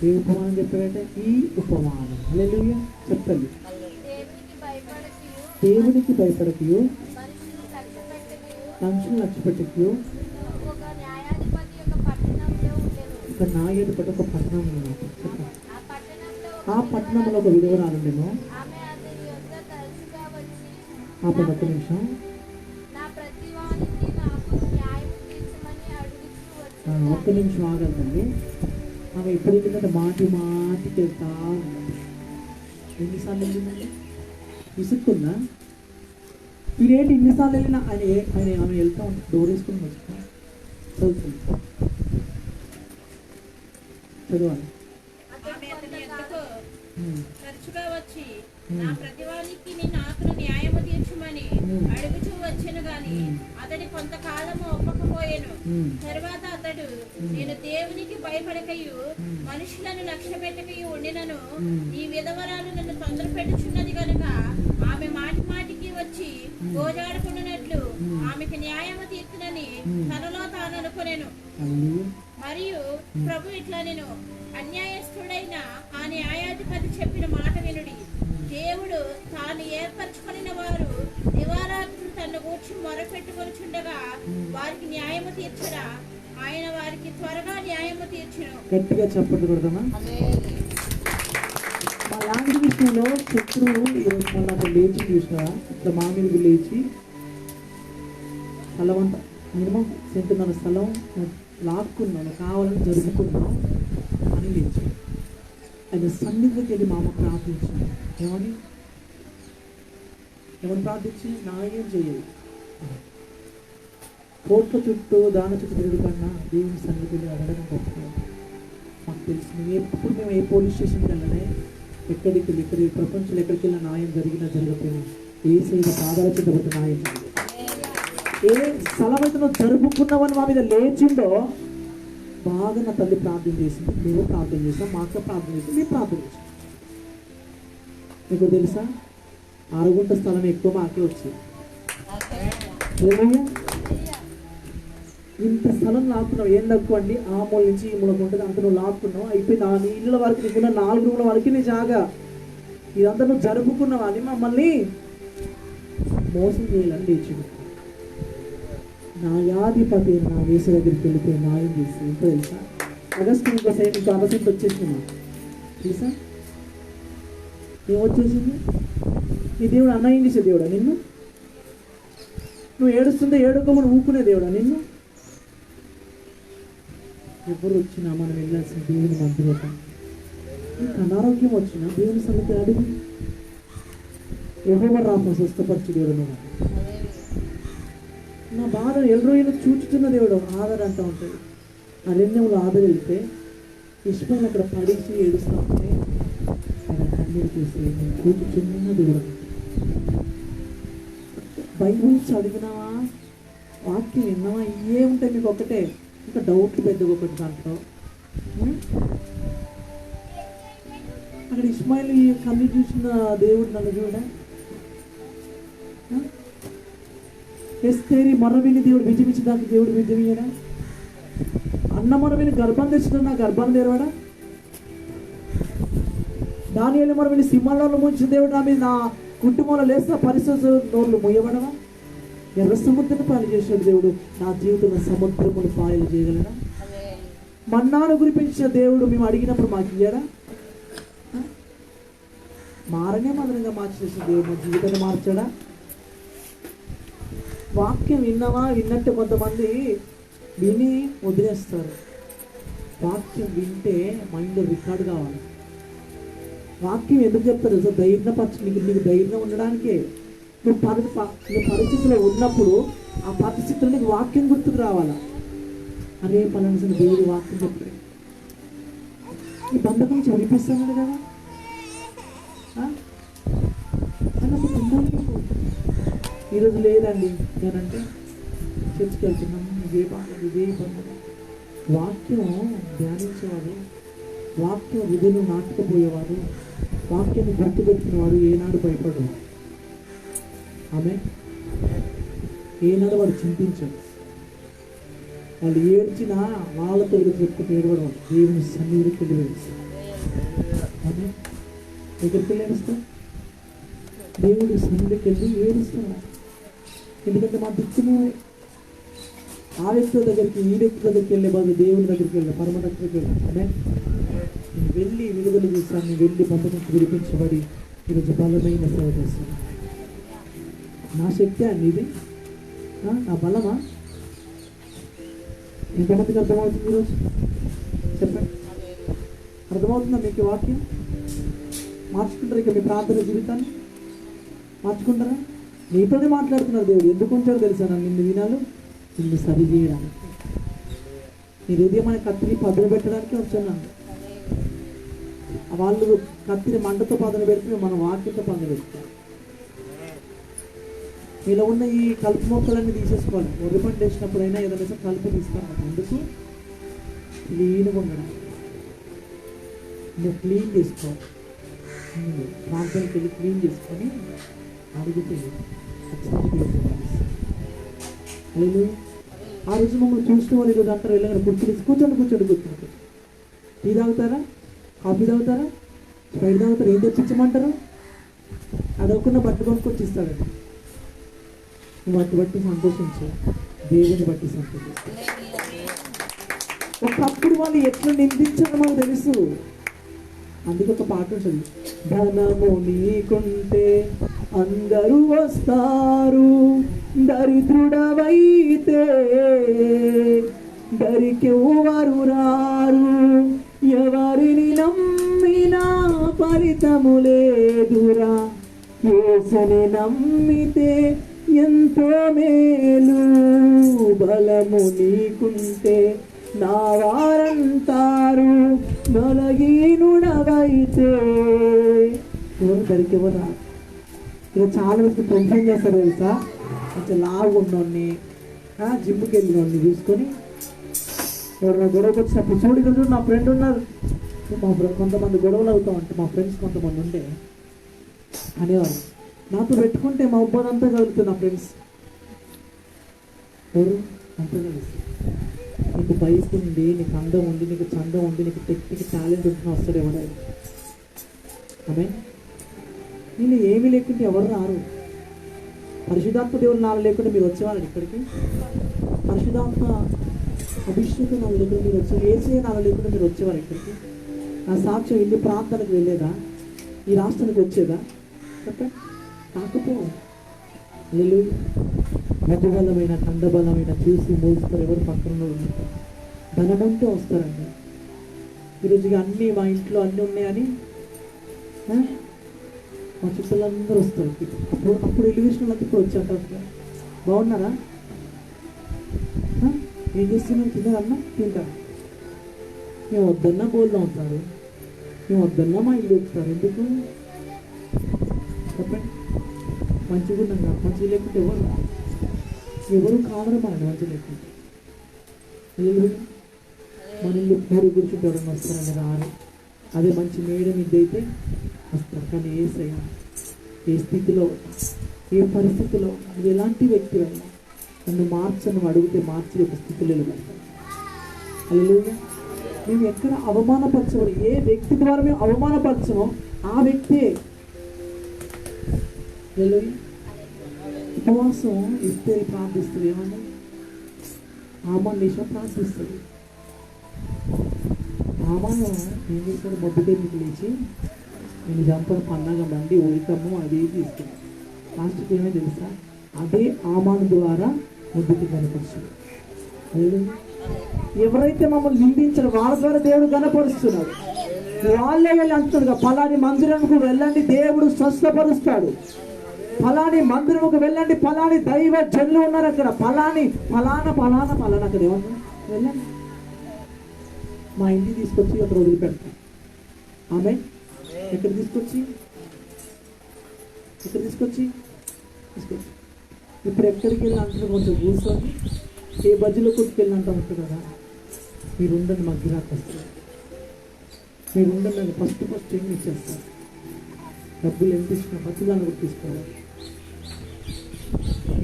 ఏ ఉపమానం చెప్పాడంటే ఈ ఉపమానం. హల్లెలూయా చెప్పండి. దేవునికి భయపడకయు మనుషులను లక్ష్యపెట్టకయు ఒక న్యాయాధిపతి ఒక పట్టణంలో చెప్పండి. ఆ పట్టణంలో ఒక విధవరాలు ఉండేను. ఆపండి ఒక్క నిమిషం. ఒక్క నిమిషం ఆగలండి. ఆమె ఎప్పుడు వెళ్ళిందంటే మాటికి వెళ్తా ఉన్నాం. ఎన్నిసార్లు వెళ్ళిందండి? విసుక్కుందా? వీడేంటి ఇన్నిసార్లు వెళ్ళినా ఆయన ఆమె వెళ్తా ఉంటాడు, డోర్ వేసుకుని వచ్చి చదువుతుంది. చదవాలి. తరచుగా వచ్చి నా ప్రతివానికి నేను ఆకును న్యాయము తీర్చుమని అడుగుచూ వచ్చాను గాని అతడి కొంతకాలము ఒప్పకపోయాను. తర్వాత అతడు నేను దేవునికి భయపడకయు మనుషులను లక్ష్య పెట్టకయు ఉండినను ఈ విధవరాలు నన్ను తొందర పెట్టుచున్నది కనుక ఆమె మాటికి వచ్చి గోజాడుకున్నట్లు ఆమెకి న్యాయము తీర్చునని తనలో తాను అనుకునేను. మరియు ప్రభు ఇట్లా నేను అన్యాయస్తుడైన ఆ న్యాయాధిపతి చెప్పిన మాట వినుడి. దేవుడు తాను ఏర్పరచుకుని వారు దివారాత్రులు తన గూర్చి మొరపెట్టుకొనిచుండగా వారికి న్యాయము తీర్చడా ఆయన వారికి త్వరగా న్యాయము తీర్చును. గట్టిగా చెప్పండి కొడతామా? మా లాంటి విషయంలో శత్రువు ఈరోజు మళ్ళీ లేచి చూసినా ఇట్లా మా మీదకి లేచి స్థలం అంతా మినిమం సెంటున్నర స్థలం లాక్కున్నాను, కావాలని జరుపుకున్నాం అని లేచి ఆయన సన్నిధికి వెళ్ళి మా అమ్మ ప్రార్థించాను. ఏమని ప్రార్థించి న్యాయం చేయాలి. కోట్ల చుట్టూ దాని చుట్టూ తిరుగు కన్నా దేవుని సన్నిధికి వెళ్ళి అడగడం గొప్ప. మాకు తెలుసు మేము ఏ పోలీస్ స్టేషన్కి వెళ్ళలే, ఎక్కడికి ప్రపంచంలో ఎక్కడికి వెళ్ళిన న్యాయం జరిగినా జరగకపోయినా ఏ సైడ్ పాదాల చుట్టూ న్యాయం జరిగింది. ఏ స్థలమైతే నువ్వు జరుపుకున్నావని మా మీద లేచిండో బాగా నా తల్లి ప్రార్థన చేసింది, మేము ప్రార్థన చేసాం, మా అక్క ప్రార్థన చేసింది, మేము ప్రార్థన చేసాం. మీకు తెలుసా 6 గుంట స్థలం ఎక్కువ మాకే వచ్చింది. ఇంత స్థలం లాక్కున్నావు, ఏం తక్కువండి, ఆ మూల నుంచి ఈ మూలకు ఉంటుంది, అంత నువ్వు లాక్కున్నావు, అయిపోయింది. నీ ఇళ్ళ వరకు నీకున్న 4 రూముల వరకు నీ జాగా, ఇదంతా నువ్వు జరుపుకున్నావు అని మమ్మల్ని మోసం చేయాలని లేచింది. న్యాయాధిపతి నా వేసు దగ్గరికి వెళ్ళిపోయి న్యాయం చేసి ఎంత తెలుసా, ఆగస్టు ఇంకో అలసంత వచ్చేసింది మాకు తెలుసా. ఏమొచ్చేసింది? నీ దేవుడు అన్యాయం చేసే దేవుడా నిన్ను? నువ్వు ఏడుస్తుంటే ఏడుకోమని ఊపుకునే దేవుడా నిన్ను? ఎవరు వచ్చినా మనం వెళ్ళాల్సిన దేవుని మందిరం. నీకు అనారోగ్యం వచ్చినా దేవుని సన్నిధి అడుగు. యెహోవా రాఫా స్వస్థపరిచే దేవుడు నువ్వు. నా బాధ ఎల్రోయిలో చూచుతున్న దేవుడు ఆదర్ అంటూ ఉంటాడు. అరణ్యంలో ఆదర్ వెళ్తే ఇష్మాయిల్ అక్కడ పడేసి ఏడుస్తూ ఉంటే ఆయన కన్నీరు చూసి నేను చూచుచున్న దేవుడు. బైబుల్ చదివినావా, వాక్యం విన్నావా, ఇవే ఉంటాయి మీకు ఒకటే. ఇంకా డౌట్ పెద్దగా ఒకటి దాంట్లో. అక్కడ ఇష్మాయిల్ కన్నీరు చూసిన దేవుడు నన్ను చూడ. ఎస్తేరి మొర్రవిని దేవుడు విజయించడానికి దేవుడు విజయడా? అన్న మొరవిని గర్భం తెచ్చిన నా గర్భాన్ని తెరవాడా? దానియేలు మొరవిని సింహాలలో ముంచిన దేవుడు నా మీద నా కుటుంబంలో లేస్తా పరిస్థితి నోళ్ళు ముయ్యబడవా? ఎర్ర సముద్రం పాలు చేసిన దేవుడు నా జీవితంలో సముద్రములు పాయలు చేయగలడా? మన్నాను కురిపించిన దేవుడు మేము అడిగినప్పుడు మాకు ఇయ్యడా? మారనే మదనంగా మార్చేసిన దేవుడు మా జీవితాన్ని మార్చాడా? వాక్యం విన్నావా? విన్నట్టు కొంతమంది విని వదిలేస్తారు. వాక్యం వింటే మైండ్ రికార్డ్ కావాలి. వాక్యం ఎందుకు చెప్తారు సార్? ధైర్యపరచు, నీకు ధైర్యం ఉండడానికే. నువ్వు పరిస్థితిలో ఉన్నప్పుడు ఆ పరిస్థితుల్లో నీకు వాక్యం గుర్తుకు రావాలా. అరే పలానా దేవుడు వాక్యం చెప్పాడు, ఈ బంధకం నుంచి వినిపిస్తాను కదా అన్నప్పుడు ఉండాలి. ఈరోజు లేదండి నేనంటే చర్చికి వెళ్తున్నాను, ఇదే బాధ ఇదే బంధకం. వాక్యం ధ్యానించేవాడు, వాక్యం హృదయం నాటుకుపోయేవాడు, వాక్యాన్ని గుర్తుపెట్టినవాడు ఏనాడు భయపడు. ఆమె ఏనాడు వాడు చింతించాడు. వాళ్ళు ఏడ్చినా వాళ్ళతో చెప్పుకుంటూ ఏడవడం. దేవుని సన్నిధికి వెళ్ళి ఏడుస్తాం. ఆమె ఎక్కడికి వెళ్ళి ఏడుస్తాం? దేవుడి సన్నిధికి వెళ్ళి ఏడుస్తాం. ఎందుకంటే మా దిక్కునే ఆ వ్యక్తుల దగ్గరికి ఈ వ్యక్తుల దగ్గరికి వెళ్ళే బదులు దేవుని దగ్గరికి వెళ్ళి పరమ దగ్గరికి వెళ్ళాను. ఆమె నేను వెళ్ళి విడుదల చేస్తాను, నేను వెళ్ళి బంధం విడిపించబడి ఈరోజు బలమైన సేవ చేస్తాను. నా శక్తి అండి ఇది, నా బలమా? ఎంతమందికి అర్థమవుతుంది ఈరోజు చెప్పండి? అర్థమవుతుందా మీకు వాక్యం? మార్చుకుంటారు ఇక మీ ప్రార్థన జీవితాన్ని? మార్చుకుంటారా? నీతోనే మాట్లాడుతున్నారు దేవుడు. ఎందుకు ఉంచారో తెలుసా? నన్ను ఇన్ని దినాలు నిన్ను సరి చేయడానికి, నీ హృదయం అనే కత్తిని పదును పెట్టడానికి వచ్చాను. వాళ్ళు కత్తిని మంటతో పదును పెడితే మన వాక్యంతో పదును పెడతారు. ఇలా ఉన్న ఈ కలుపు మొక్కలన్నీ తీసేసుకోవాలి. ఒర్రి పంట వేసినప్పుడైనా ఏదైనా కలుపు తీసుకోవాలి. ఎందుకు? క్లీన్గా ఉండడం. నువ్వు క్లీన్ చేసుకోవాలి. ప్రాంతానికి వెళ్ళి క్లీన్ చేసుకొని అడిగితే లేదు. ఆ రోజు మమ్మల్ని చూసిన వాళ్ళు ఈరోజు అంటారు వెళ్ళగానే కూర్చోండి. టీ తాగుతారా? కాఫీ తాగుతారా? స్ప్రైట్ తాగుతారా? ఏం తెప్పించమంటారు? అదొకన్నా బట్ట కొనుక్కొచ్చి ఇస్తాడండి. వాటిని బట్టి సంతోషించు, దేవుని బట్టి సంతోషించు. ఒకప్పుడు వాళ్ళు ఎట్లా నిందించారో మాకు తెలుసు. అందుకే ఒక పాట ఉంటుంది, ధనము నీకుంటే అందరూ వస్తారు, దరిద్రుడవైతే దరికెవ్వరు రారు, ఎవరిని నమ్మినా ఫలితము లేదురా, యేసుని నమ్మితే ఎంతో మేలు, బలము నీకుంటే నా వారంటారు, బలహీనుడవైతే దరికెవరా. ఇక చాలా మంది టెన్షన్ చేస్తారు తెలుసా? కొంచెం లావు ఉన్నోడిని, జిమ్కి వెళ్ళినోడిని చూసుకొని ఎవరైనా గొడవకు వచ్చినప్పుడు చూడు, ఇక్కడ చూడు నా ఫ్రెండ్ ఉన్నారు, కొంతమంది గొడవలు అవుతా ఉంటే మా ఫ్రెండ్స్ కొంతమంది ఉంటే అనేవారు, నాతో పెట్టుకుంటే మా ఉబ్బని అంతా కలుగుతుంది. నా ఫ్రెండ్స్ ఎవరు అంతా కలుస్తుంది. నీకు బైక్ ఉంది, నీకు అందం ఉంది, నీకు చందం ఉంది, నీకు టెక్నిక్ టాలెంట్ ఉంటున్నా వస్తాడు ఎవరైనా. ఆమె నేను ఏమీ లేకుంటే ఎవరు రారు. పరిశుధాత్మ దేవుడు నాలో లేకుండా మీరు వచ్చేవాళ్ళని ఇక్కడికి. పరిశుధాత్మ అభిషేకం నాలో లేకుండా మీరు వచ్చే, ఏసే నాలో లేకుండా మీరు వచ్చేవారు ఇక్కడికి. నా సాక్ష్యం ఇన్ని ప్రాంతాలకు వెళ్ళేదా? ఈ రాష్ట్రానికి వచ్చేదా? చెప్పండి. కాకపోతే మధ్యబలమైన కండబలమైన చూసి మోస్తారు. ఎవరు పక్కన ఉంటారు? ధనమంటే వస్తారండి. ఈరోజు అన్నీ మా ఇంట్లో అన్నీ ఉన్నాయని మా చుట్టాలందరూ వస్తారు. అప్పుడు ఎలివేషన్ వాళ్ళకి ఇప్పుడు వచ్చి బాగున్నారా, ఏం చేస్తున్నాం, తిన్నారన్నా, తింటారు. మేము వద్దన్నా బోల్దా ఉంటారు, మేము వద్దన్నా మా ఇల్లు వస్తారు. ఎందుకు చెప్పండి? మంచిగా ఉన్నాం కదా, మంచిగా లేకుంటే ఎవరు కావడం మనకి మంచిగా లేకుంటే. మన ఇల్లు పూరి కూర్చుంటే ఎవరైనా వస్తారని రారు. అదే మంచి మేడ మీద అయితే వస్తారు. కానీ ఏ స్థితిలో ఏ పరిస్థితిలో నువ్వు ఎలాంటి వ్యక్తి అయినా నన్ను మార్చను అడిగితే మార్చి ఒక స్థితిలో వెళ్తాను. హల్లెలూయా. మేము ఎక్కడ అవమానపరచబడి ఏ వ్యక్తి ద్వారా మేము అవమానపరచమో ఆ వ్యక్తే. హల్లెలూయా. ఉపవాసం ఇస్తే ప్రార్థిస్తుంది. ఏమన్నా ఆమాన్య ప్రార్థిస్తుంది. ఆమాన ఏం చేస్తాడు? మొద్దుటేమికి లేచి నేను చంపని పన్నాగా బండి ఉరికమ్ము అది తీసుకున్నాను. లాస్ట్కి ఏమో తెలుసా? అదే ఆమాన్ ద్వారా మొద్దుకి కనిపించింది. ఎవరైతే మమ్మల్ని నిందించారో వాళ్ళ ద్వారా దేవుడు గణపరుస్తున్నాడు. వాళ్ళే వెళ్ళి అంటున్నాడు, ఫలాని మందిరంకు వెళ్ళండి, దేవుడు స్వస్థపరుస్తాడు. ఫలాని మందిరముకు వెళ్ళండి, ఫలాని దైవ జనులు ఉన్నారు అక్కడ, ఫలానా అక్కడ ఏమన్నా వెళ్ళండి. మా ఇంటికి తీసుకొచ్చి ఒక రోజులు పెడతాం. ఆమె ఎక్కడ తీసుకొచ్చి తీసుకొచ్చి ఇప్పుడు ఎక్కడికి వెళ్ళి అంటున్నారు, కొంచెం కూర్చొని ఏ బజ్జీలో కొట్టుకెళ్ళి అంటూ ఉంటుంది కదా, మీరు ఉండండి, మాకు గిరాకు వస్తుంది, మీరు ఉండండి, నాకు ఫస్ట్ ఏమి ఇచ్చేస్తారు, డబ్బులు ఎంత ఇచ్చినా ప్రతిదాన్ని కూడా తీసుకోవాలి.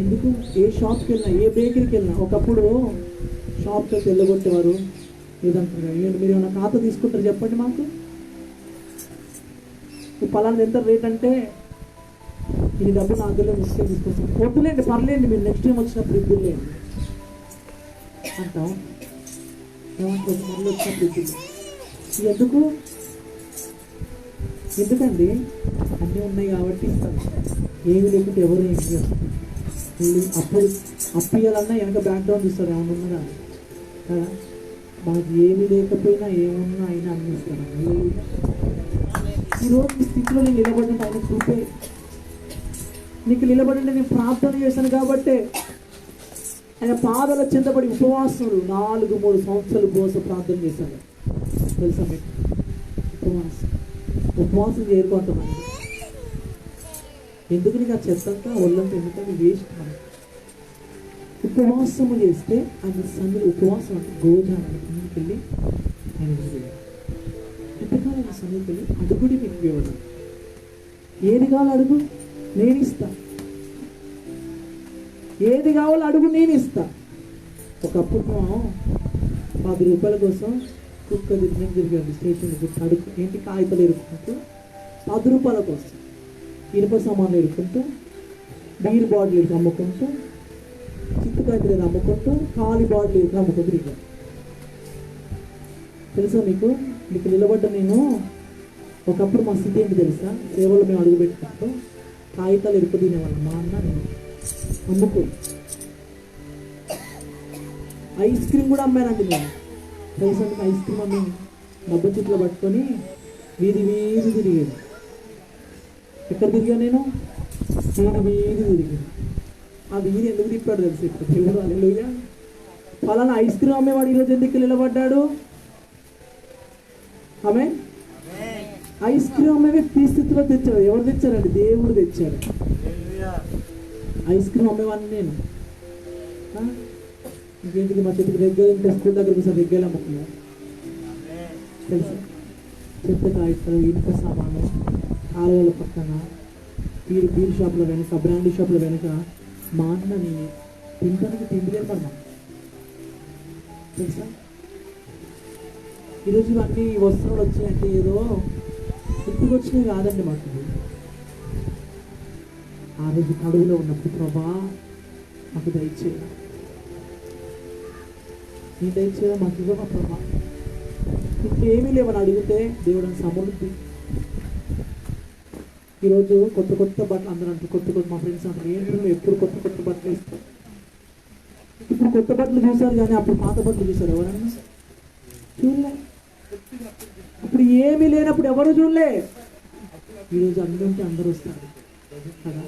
ఎందుకు? ఏ షాప్కి వెళ్ళినా, ఏ బేకరీకి వెళ్ళినా, ఒకప్పుడు షాప్కి వెళ్తే వెళ్ళగొట్టేవారు, లేదంటారు మీరు ఏమైనా ఖాతా తీసుకుంటారు చెప్పండి మాకు, పలానా ఎంత రేట్ అంటే ఇది డబ్బు నా దగ్గర ముఖ్యం తీసుకొస్తాం, వద్దులేండి పర్లేండి మీరు నెక్స్ట్ టైం వచ్చినప్పుడు ఇద్దరులేండి అంటాం. ఏమంటారు? మళ్ళీ వచ్చినప్పుడు ఇద్దరు. ఎందుకండి? అన్నీ ఉన్నాయి కాబట్టి ఇస్తాను, ఏమి లేకుంటే ఎవరు ఏం చేస్తారు. అప్పు ఇవ్వాలన్నా వెనక బ్యాక్గ్రౌండ్ ఇస్తారు, ఏమన్నా ఉన్నదా కదా. మనకి ఏమి లేకపోయినా ఏమున్నా అయినా అన్ని ఇస్తారు. ఈరోజు ఈ స్థితిలో నేను నిలబడంటే ఆయన కృపే. నీకు నిలబడంటే నేను ప్రార్థన చేశాను కాబట్టే. ఆయన పాదాల చెందబడి ఉపవాసాలు 4-3 సంవత్సరాలు ఉపవాస ప్రార్థన చేశాను తెలుసా మీకు? ఉపవాసం చేరుకుంటున్నాను. ఎందుకు నీకు ఆ చెత్తంతా ఒళ్ళంతా ఎందుకంటే వేస్ట్. మనం ఉపవాసము చేస్తే ఆయన సన్నిధి, ఉపవాసం అంటే గోజాన్ని ముందుకు వెళ్ళి ఆయన ఎంతకాలం ఆయన సన్నిధికి వెళ్ళి అడుగుడి మీకు ఇవ్వడం. ఏది కావాలో అడుగు, నేను ఇస్తా. ఏది కావాలో అడుగు, నేను ఇస్తా. ఒకప్పుడు 10 రూపాయల కోసం కుక్క తిరిగాడు స్టేషన్ అడుగు, ఏంటి కాగితాలు ఎరుకుంటూ 10 రూపాయల కోసం ఇనుప సామాన్లు ఎరుకుంటూ, బీర్ బాటిల్ అమ్ముకుంటూ, చిత్తు కాగితాలు అమ్ముకుంటూ, ఖాళీ బాటిల్ అమ్ముకుంటూ తిరిగాడు. తెలుసా మీకు? మీకు నిలబడ్డ నేను ఒకప్పుడు మా స్థితి ఏంటి తెలుసా? సేవలు మేము అడుగు పెట్టుకుంటూ కాగితాలు ఎరుపు తినేవాళ్ళం. మా అన్న నేను అమ్ముకో ఐస్ క్రీమ్ కూడా అమ్మానండి నేను. తెలుసా మీకు? ఐస్ క్రీమ్ అమ్మి డబ్బు చుట్లు పట్టుకొని వీధి తిరిగేది. ఎక్కడ తిరిగా నేను? వీధి తిరిగాను. ఆ వీధి ఎందుకు తిప్పాడు తెలుసు? ఇప్పుడు దేవుడు హల్లెలూయా. ఫలానా ఐస్ క్రీమ్ అమ్మేవాడు ఈరోజు ఎందుకు నిలబడ్డాడు? ఆమె ఐస్ క్రీమ్ అమ్మే వ్యక్తి స్థితిలో తెచ్చాడు. ఎవరు తెచ్చారండి? దేవుడు తెచ్చాడు. ఐస్ క్రీమ్ అమ్మేవాడిని నేను. ఇంకేంటిది? మా చెట్టుకి దగ్గర ఇంటే స్కూల్ దగ్గర దగ్గర అమ్ముకున్నాను తెలుసా? చెత్త కాగితాలు, ఇనుప సామాను, ఆలయాల పక్కన, బీర్ షాప్లో వెనక, బ్రాండీ షాప్లో వెనక మా అన్నని తినడానికి తిండి లేపన్నా తెలుసా? ఈరోజు ఇవన్నీ వస్త్రాలు వచ్చాయంటే ఏదో ఇప్పుడు వచ్చినవి కాదండి మాకు. ఆ రోజు కడుగులో ఉన్నప్పుడు ప్రభా మాకు దయచేయ, నీ దయచేయ మాకు ఇవ్వమా ప్రభా, ఇంకేమీ లేవని అడిగితే దేవుడు సమృద్ధి. ఈరోజు కొత్త బట్టలు అందరూ అంటారు, కొత్త మా ఫ్రెండ్స్ అంటారు, ఏంటంటే ఎప్పుడు కొత్త బట్టలు వేస్తారు. ఇప్పుడు కొత్త బట్టలు చూసారు కానీ అప్పుడు పాత బట్టలు చూసారు ఎవరన్నా? చూడలే. ఇప్పుడు ఏమీ లేనప్పుడు ఎవరు చూడలే. ఈరోజు అందరూ ఉంటే అందరూ వస్తారు కదా.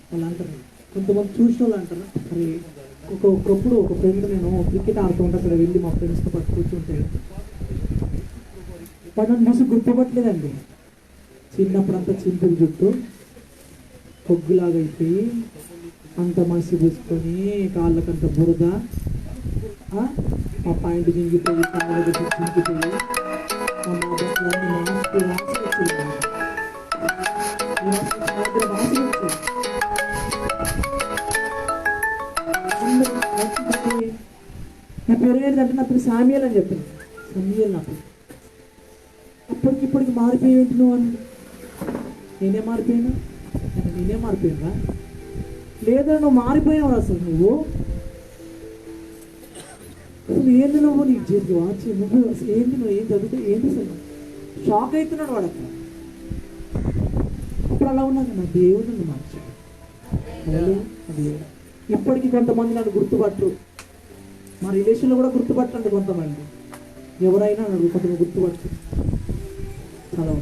వాళ్ళు అంటారు, కొంతమంది చూసిన వాళ్ళు అంటారు, మరి ఒకప్పుడు ఒక ఫ్రెండ్, నేను క్రికెట్ ఆడుతూ ఉంటే అక్కడ వెళ్ళి మా ఫ్రెండ్స్తో పట్టు కూర్చుంటే వాడు నన్ను చూసి గుర్తుపట్టలేదండి. చిన్నప్పుడు అంతా చింపులు జుట్టు పొగ్గులాగా అయిపోయి అంత మసి పూసుకొని కాళ్ళకంత బురద, మా పాయింట్ జింగిపోయి జింగిపోయి మా బస్సులన్నీ వాసి వచ్చింది. నా పేరు ఏంటంటే నా పేరు సామ్యుయల్ అని చెప్పింది. సామ్యుయల్ నా పేరు. ఇప్పటికి మారిపోయి నువ్వు అని. నేనే మారిపోయినా? లేదా నువ్వు మారిపోయినావు అసలు. నువ్వు ఏంది? నువ్వు నీకు చేతి వాచి నువ్వు అసలు ఏంది? నువ్వు ఏం చదివితే ఏంటి అసలు? షాక్ అవుతున్నాడు వాడు అక్కడ. ఇప్పుడు అలా ఉన్నాను. నా దేవుడు నన్ను మార్చాడు. ఇప్పటికీ కొంతమంది నన్ను గుర్తుపట్టరు. మా రిలేషన్లో కూడా గుర్తుపట్టండి కొంతమంది, ఎవరైనా కొంతమంది గుర్తుపట్టు. చాలా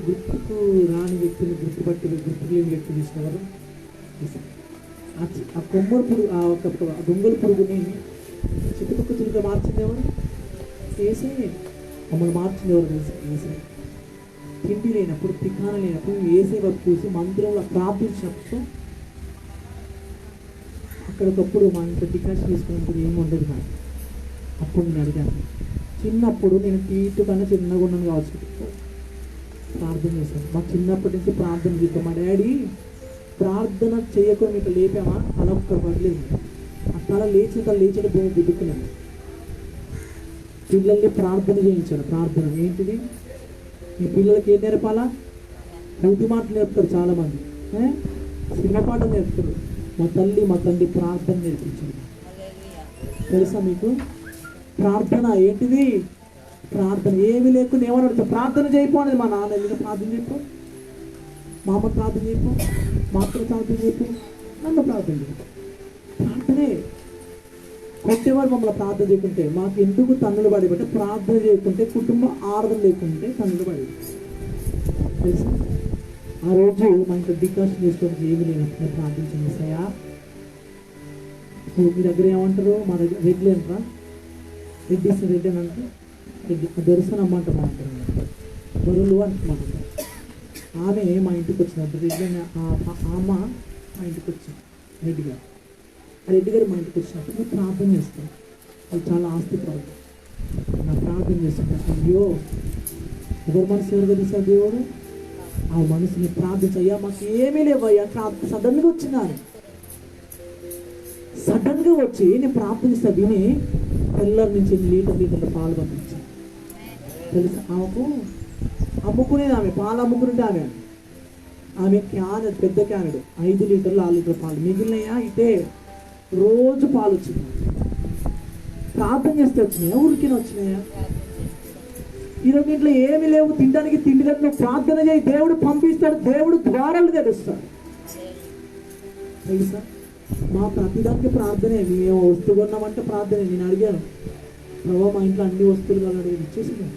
గుర్తుకు రాని వ్యక్తిని గుర్తుపట్టి గుర్తుకు లేని వ్యక్తి తీసినవారు. ఆ కొమ్మరి పురుగు, ఆ దొంగల పురుగుని చిట్టుపక్క చురుగా మార్చింది ఎవరు? వేసే. మమ్మల్ని మార్చింది ఎవరు తెలుసు? వేసే. తిండి లేనప్పుడు, తికాన లేనప్పుడు వేసే వరకు చూసి మందిరంలో ప్రార్థించినప్పుడు అక్కడికప్పుడు మా ఇంట్లో టికాషన్ తీసుకున్నప్పుడు ఏమి ఉండదు నాకు. అప్పుడు నేను అడిగాను, చిన్నప్పుడు నేను టీటు కన్నా చిన్నగా ఉన్నాను కావచ్చు, ప్రార్థన చేశాను. మాకు చిన్నప్పటి నుంచి ప్రార్థన చేస్తాం. మా డాడీ ప్రార్థన చేయకుండా మీకు లేపామా అలా ఒక్క పడలేదు. ఆ తల లేచిన భూమి దిద్దుకున్నాను. పిల్లల్ని ప్రార్థన చేయించాడు. ప్రార్థన ఏంటిది? మీ పిల్లలకి ఏం నేర్పాలా? బుద్ధి మాటలు నేర్పుతారు చాలామంది, సినిమా పాటలు నేర్పుతారు. మా తల్లి మా తండ్రి ప్రార్థన నేర్పించాడు. తెలుసా మీకు? ప్రార్థన ఏంటిది? ప్రార్థన ఏమి లేకుండా ఏమన్నా ప్రార్థన చేయకపోనేది. మా నాన్న ఎందుకు ప్రార్థన చెప్పు, మా అమ్మ ప్రార్థన చెప్పు, మా అక్కలు ప్రార్థన చెప్పు, నన్ను ప్రార్థన చెప్పు. ప్రార్థనే. కొట్టేవాడు మమ్మల్ని ప్రార్థన చేయకుంటే మాకు ఎందుకు తన్నులు పడేబట్టే ప్రార్థన చేయకుంటే, కుటుంబం ఆరాధన లేకుంటే తన్నులు పడేది. తెలుసా? ఆ రోజు మా ఇంట్లో డికాషన్ చేసుకోవడానికి ఏమి లేనప్పుడు ప్రార్థించాను. ఏసయ్యా, మీ దగ్గర ఏమంటారు? మా దగ్గర రెడ్లు అంటారా? రెడ్డిస్ రెడ్డి అని అంటే రెడ్డి దొరుసనమ్మ అంటారు. అంటారు బరువులు అంటున్నారు. ఆమె మా ఇంటికి వచ్చినప్పుడు రెడ్డి అమ్మ మా ఇంటికి వచ్చింది. రెడ్డి గారు, రెడ్డి గారు మా ఇంటికి వచ్చినప్పుడు నేను ప్రార్థన చేస్తాను. వాళ్ళు చాలా ఆస్తిపరులు. నా ప్రార్థన చేస్తుంటాను. అయ్యో, ఎవరి మనసు ఎవరు తెలుసా? దేవుడు ఆ మనసుని ప్రార్థించయ్యా, మాకు ఏమీ లేవయ్యా. సడన్గా వచ్చినాను, సడన్గా వచ్చి నేను ప్రార్థిస్తా విని తెల్లరి నుంచి లీటర్ల పాలు పంపించాను. తెలుసా? ఆమెకు అమ్ముకునేది, ఆమె పాలు అమ్ముకునేది. ఆమె క్యానెడ్, పెద్ద క్యానెడ్, 5 లీటర్లు 6 లీటర్ల పాలు మిగిలినయా. ఇదే రోజు పాలు వచ్చింది. ప్రార్థన చేస్తే వచ్చినాయా? ఊరికిన వచ్చినాయా? ఈరోజు ఇంట్లో ఏమి లేవు, తినడానికి తిండి లేదు. నువ్వు ప్రార్థన చేయి, దేవుడు పంపిస్తాడు. దేవుడు ద్వారాలు తెరుస్తాడు. తెలుసా? మా ప్రతిదానికి ప్రార్థనే. మేము వస్తువు కొన్నామంటే ప్రార్థనే. నేను అడిగాను, ప్రభావ మా ఇంట్లో అన్ని వస్తువులు కావాలని అడిగి ఇచ్చేసాను.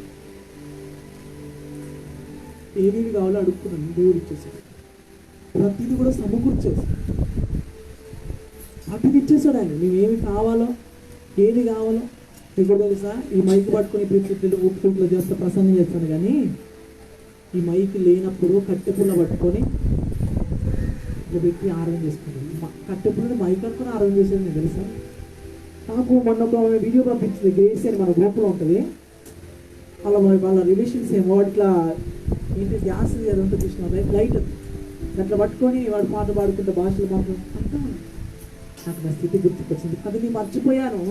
ఏమేమి కావాలో అడుగుతున్నాను, దేవుడు ఇచ్చేసాడు. ప్రతిదీ కూడా సమకూర్చేసాడు. ప్రతిది ఇచ్చేసాడు ఆయన. మేమేమి కావాలో, ఏది కావాలో. ఇప్పుడు తెలుసా, ఈ మైక్ పట్టుకుని పిచ్చిట్లు ఊపుకుంట్లో చేస్తే ప్రసన్నం చేస్తాను, కానీ ఈ మైక్ లేనప్పుడు కట్టెపుల్ల పట్టుకొని పెట్టి ఆరాధన చేసుకున్నాను. కట్టెపుల్లని మైక్ పట్టుకొని ఆరాధన చేసేది నేను. తెలుసా? నాకు మొన్న ఒక వీడియో పంపించింది, గ్రేస్ అని మన గ్రూప్లో ఉంటుంది. వాళ్ళ రిలేషన్స్ ఏమో ఇట్లా ఏంటి గ్యాస్ అదంతా చూసిన లైట్ అట్లా పట్టుకొని వాడు పాట పాడుకుంటే భాషలు మాట్లాడుకుంటా నాకు నా స్థితి గుర్తుకొచ్చింది. అది నేను మర్చిపోయాను.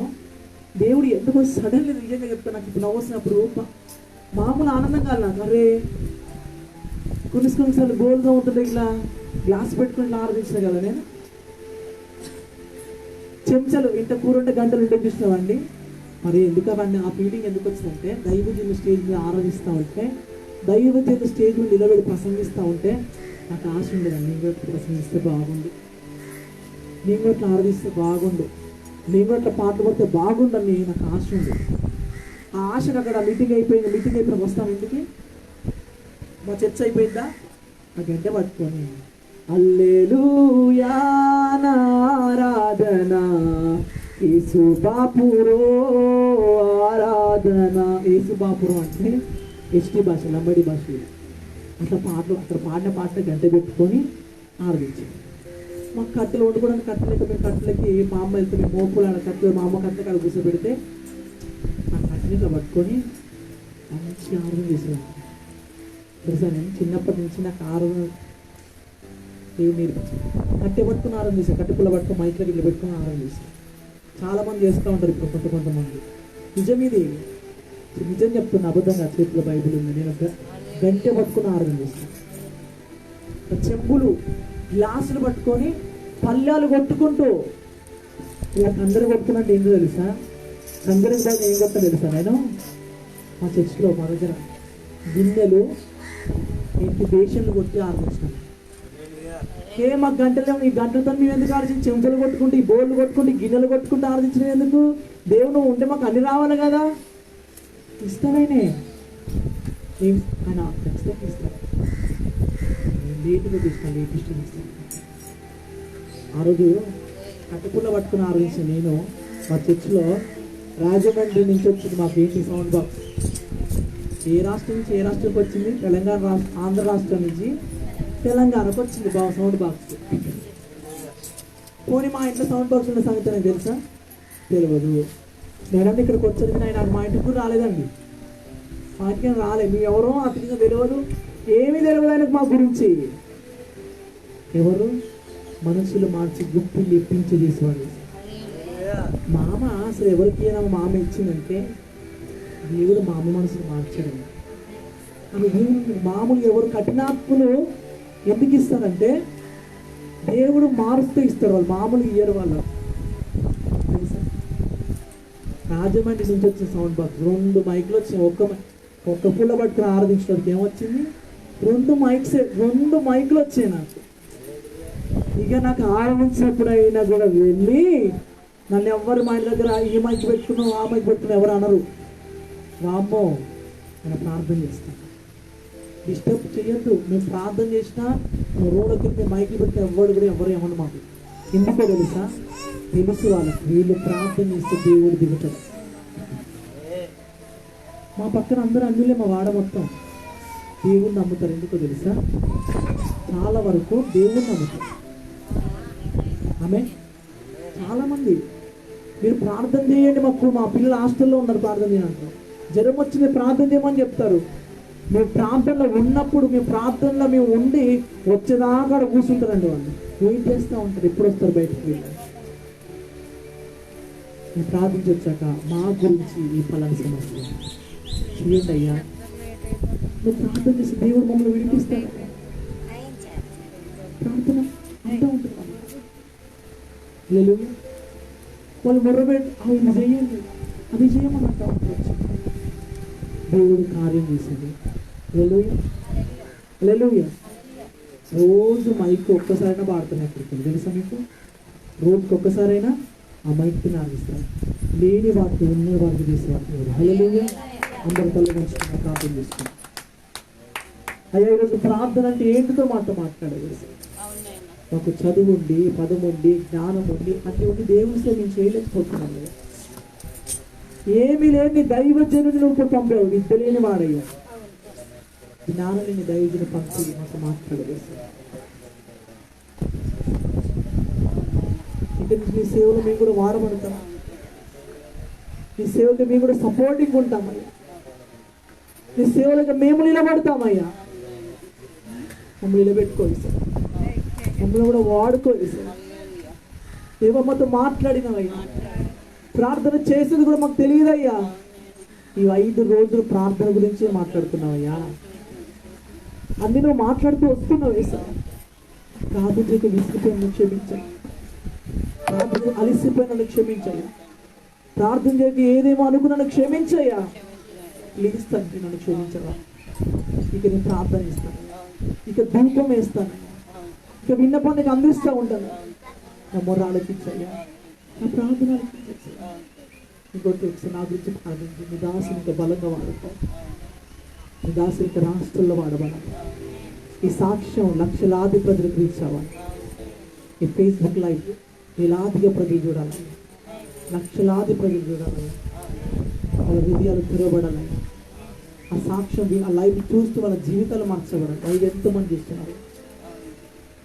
దేవుడు ఎందుకో సడన్లీ నిజంగా చెప్తాను. నాకు ఇప్పుడు నవ్వొచ్చినప్పుడు మామూలు ఆనందం కాదు నాకు. అరే, కొన్నిసార్లు గోల్గా ఉంటుంది, ఇట్లా గ్లాస్ పెట్టుకుని ఇట్లా ఆరాధించిన కదా నేను. చెంచాలు ఇంత కూర ఉంటే గంటలు ఉంటే చూసినావండి. మరి ఎందుకు అవన్నీ ఆ ఫీలింగ్ ఎందుకు వచ్చిందంటే, దైవజనులు స్టేజ్ మీద ఆరాధిస్తూ ఉంటే, దైవజనులు స్టేజ్ మీద నిలబడి ప్రసంగిస్తూ ఉంటే నాకు ఆశ ఉండేదండి. నేను కూడా ప్రసంగిస్తే బాగుండు, నేను కూడా ఇట్లా ఆరాధిస్తే బాగుండు, నేను కూడా ఇట్లా పాటలు పడితే బాగుండని నాకు ఆశ ఉంది. ఆ ఆశను అక్కడ మీటింగ్ అయిపోయిన వస్తాం ఇంటికి. మా చర్చ అయిపోయిందా, ఆ గంట పట్టుకొని హల్లెలూయా ఆరాధన యేసు బాపురో ఆరాధన. యేసు బాపురో అంటే ఎస్టీ భాష, లంబడి భాష. అట్లా పాటలు అక్కడ పాడిన పాటలు గంట పెట్టుకొని ఆరాధించాం. మాకు కట్టెలు వండుకోవడానికి కట్టెలకి, మేము కట్టెలకి మా అమ్మ వెళ్తే మేము మోపులు ఆడ కట్టెలు, మా అమ్మ కట్టెలు కాడ కూర్చోబెడితే ఆ కట్టెలు ఇట్లా పట్టుకొని మంచి ఆరాధన చేసేవాళ్ళం. తెలుసా? నేను చిన్నప్పటి నుంచి నాకు ఆరాధన దేవుడు నేర్పించాను. కట్టె పట్టుకుని ఆరాధన చేశాను, కట్టె పుల్ల పట్టుకుని మైట్లకి ఇట్లా పెట్టుకుని ఆరాధన చేశాను. చాలామంది చేస్తూ ఉంటారు ఇప్పుడు కొంతమంది. నిజం ఇది, నిజం చెప్తున్నా, అబద్ధంగా చేతిలో బైబిల్ ఉంది. నేను ఒక గంటె పట్టుకుని ఆరాధన చేస్తాను. చెంబులు గ్లాసులు పట్టుకొని పళ్ళాలు కొట్టుకుంటూ ఇలా అందరు కొట్టుకున్నట్టు ఏంటో తెలుసా? అందరికి బాగా ఏం కొట్టా తెలుసా? నేను మా చర్చిలో మా దగ్గర గిన్నెలు ఇంటి దేశాలు కొట్టి ఆరాధించాను. మాకు గంటలు ఈ గంటలతో మేము ఎందుకు ఆరాధించి చెంచులు కొట్టుకుంటూ ఈ బోర్లు కొట్టుకుంటూ ఈ గిన్నెలు కొట్టుకుంటూ ఆరాధించడం ఎందుకు? దేవుడు ఉంటే మాకు అన్ని రావాలి కదా. ఇస్తానే ఆయన ఖచ్చితంగా ఇస్తాడు. లేటుగా తీస్తాను, లేట్ ఇష్టం ఇస్తాను. ఆ రోజు కట్టుకున్న పట్టుకుని ఆరాధించిన నేను మా చర్చిలో రాజమండ్రి నుంచి వచ్చింది మాకు ఏంటి సౌండ్ బాక్స్. ఏ రాష్ట్రం నుంచి ఏ రాష్ట్రానికి వచ్చింది? తెలంగాణ రాష్ట్రం, ఆంధ్ర రాష్ట్రం నుంచి తెలంగాణకు వచ్చింది సౌండ్ బాక్స్. పోనీ మా ఇంట్లో సౌండ్ బాక్స్ ఉన్న సంగతి నాకు తెలుసా? తెలియదు. నేనంటే ఇక్కడికి వచ్చేది ఆయన మా ఇంటికి కూడా రాలేదండి. మా ఇంటికి రాలేదు. మేము ఎవరో అతనికి తెలియదు, ఏమీ తెలియదు ఆయనకు మా గురించి. ఎవరు? మనుషులు మార్చి గుప్పిల్లు ఇప్పించి చేసేవాళ్ళు. మామ అసలు ఎవరికి మామ ఇచ్చిందంటే దేవుడు మామ మనసును మార్చడం. మామూలు ఎవరు కఠినాత్ములు ఎందుకు ఇస్తారంటే దేవుడు మారుస్తూ ఇస్తారు, వాళ్ళు మామూలు ఇయ్యరు. వాళ్ళు తెలుసా? రాజమండ్రి నుంచి వచ్చిన సౌండ్ బాక్స్ 2 మైకులు వచ్చినాయి. ఒక్క పుల్ల పట్టుకుని ఆరాధించడానికి ఏమొచ్చింది? 2 మైకులు వచ్చాయి నాకు. ఇక నాకు ఆరంభించినప్పుడు అయినా కూడా వెళ్ళి నన్ను ఎవరు మా ఇంటి దగ్గర ఈ మైకి పెట్టుకున్నావు ఆ మైకి పెట్టుకున్నావు ఎవరు అనరు. వామ్మో నేను ప్రార్థన చేస్తాను, డిస్టర్బ్ చేయొద్దు. మేము ప్రార్థన చేసినా నువ్వు రోడ్డు కింద మైకి పెట్టిన ఎవరు ఏమన్నా మాకు ఎందుకో తెలుసా? తెలుసు వాళ్ళకి వీళ్ళు ప్రార్థన చేస్తే దేవుడు దిగుతాడు. మా పక్కన అందరూ అందులే మా వాడ మొత్తం దేవుడిని నమ్ముతారు. ఎందుకో తెలుసా? చాలా వరకు దేవుడిని నమ్ముతారు. ఆమె చాలామంది మీరు ప్రార్థన చేయండి, మా పిల్లలు హాస్టల్లో ఉన్నారు ప్రార్థన చేయండి, జ్వరం వచ్చింది ప్రార్థన చేయమని చెప్తారు. మేము ప్రార్థనలో ఉన్నప్పుడు మేము ప్రార్థనలో మేము ఉండి వచ్చేదాకా కూర్చుంటారండి. వాళ్ళు వెయిట్ చేస్తూ ఉంటారు, ఎప్పుడు వస్తారు బయటకు వెళ్ళి. మేము ప్రార్థించి వచ్చాక మా గురించి ఈ పలాని సమస్య చేయండి అయ్యా. నువ్వు ప్రార్థన చేసి దేవుడు మమ్మల్ని విడిపిస్తాడు. ప్రార్థన అంతా ఉంటుంది. లేదు వాళ్ళు మొర్రబెట్టి ఇది చేయండి అది చేయమని అంటా ఉంటారు. దేవుడు కార్యం చేసేది. హల్లెలూయా. రోజు మైక్ ఒక్కసారైనా పాడుతున్నాయి. ఎక్కడికి తెలుసా మీకు? రోజుకి ఒక్కసారైనా ఆ మైక్ని ఆగిస్తారు. లేని వాటికి ఉన్న వాటికి చేసేవాడు. హల్లెలూయా. అందరి కళ్ళు మంచుకున్న ప్రార్థన చేసుకున్నాం. అయ్యా ఈరోజు ప్రార్థన అంటే ఏంటితో మాట్లాడేది? మాకు చదువు ఉండి, పదం ఉండి, జ్ఞానం ఉండి, అన్ని ఉండి దేవుని సేవ నేను చేయలేకపోతున్నాను. ఏమీ లేని దైవజనుని నువ్వు పంపావు, విద్య లేని వాడయ్యా. జ్ఞానం లేని దైవజను పంపి మాకు మాట్లాడవేసి ఇక మీ సేవలు మేము కూడా వాడబడతాం. మీ సేవకి మేము కూడా సపోర్టింగ్ ఉంటామయ్యా. మీ సేవలకు మేము నిలబడతామయ్యా. మమ్మల్ని నిలబెట్టుకోవాలి సార్, మమ్మల్ని కూడా వాడుకోవాలి సార్. దేవమ్మతో మాట్లాడినవయ్యా, ప్రార్థన చేసేది కూడా మాకు తెలియదయ్యా. ఈ 5 రోజులు ప్రార్థన గురించి మాట్లాడుతున్నావయ్యా. అన్ని నువ్వు మాట్లాడుతూ వస్తున్నావే సార్. ప్రార్థనకు విసిగిపోయిన క్షమించాలి, ప్రార్థన అలిసిపోయిన క్షమించాలి, ప్రార్థన చేయక ఏదేమో అనుకున్నాను క్షమించయ్యా. ప్లీజ్ తండ్రి నన్ను క్షమించవా. ఇక నేను ప్రార్థన ఇస్తాను, ఇక ధూపం వేస్తాను, ఇక విన్నపానికి అందిస్తూ ఉంటాను. నా మొర్ర ఆలోచించయ్యా, నా ప్రార్థన ఇంకొకటి ఒకసారి నా గురించి ప్రార్థించి నీ దాసుని ఇంకా బలంగా వాడుకో. నీ దాసుని ఇంకా రాష్ట్రంలో వాడబడాలి. ఈ సాక్ష్యం లక్షలాది ప్రజలకు రీచ్ అవ్వాలి. ఈ ఫేస్బుక్ లైవ్ వేలాదిగా ప్రజలు చూడాలి, లక్షలాది ప్రజలు చూడాలి, వాళ్ళ హృదయాలు తిరగబడాలి. ఆ సాక్ష్యం ఆ లైవ్ చూస్తూ వాళ్ళ జీవితాలు మార్చబడాలి. లైవ్ ఎంతోమంది చూస్తున్నారు.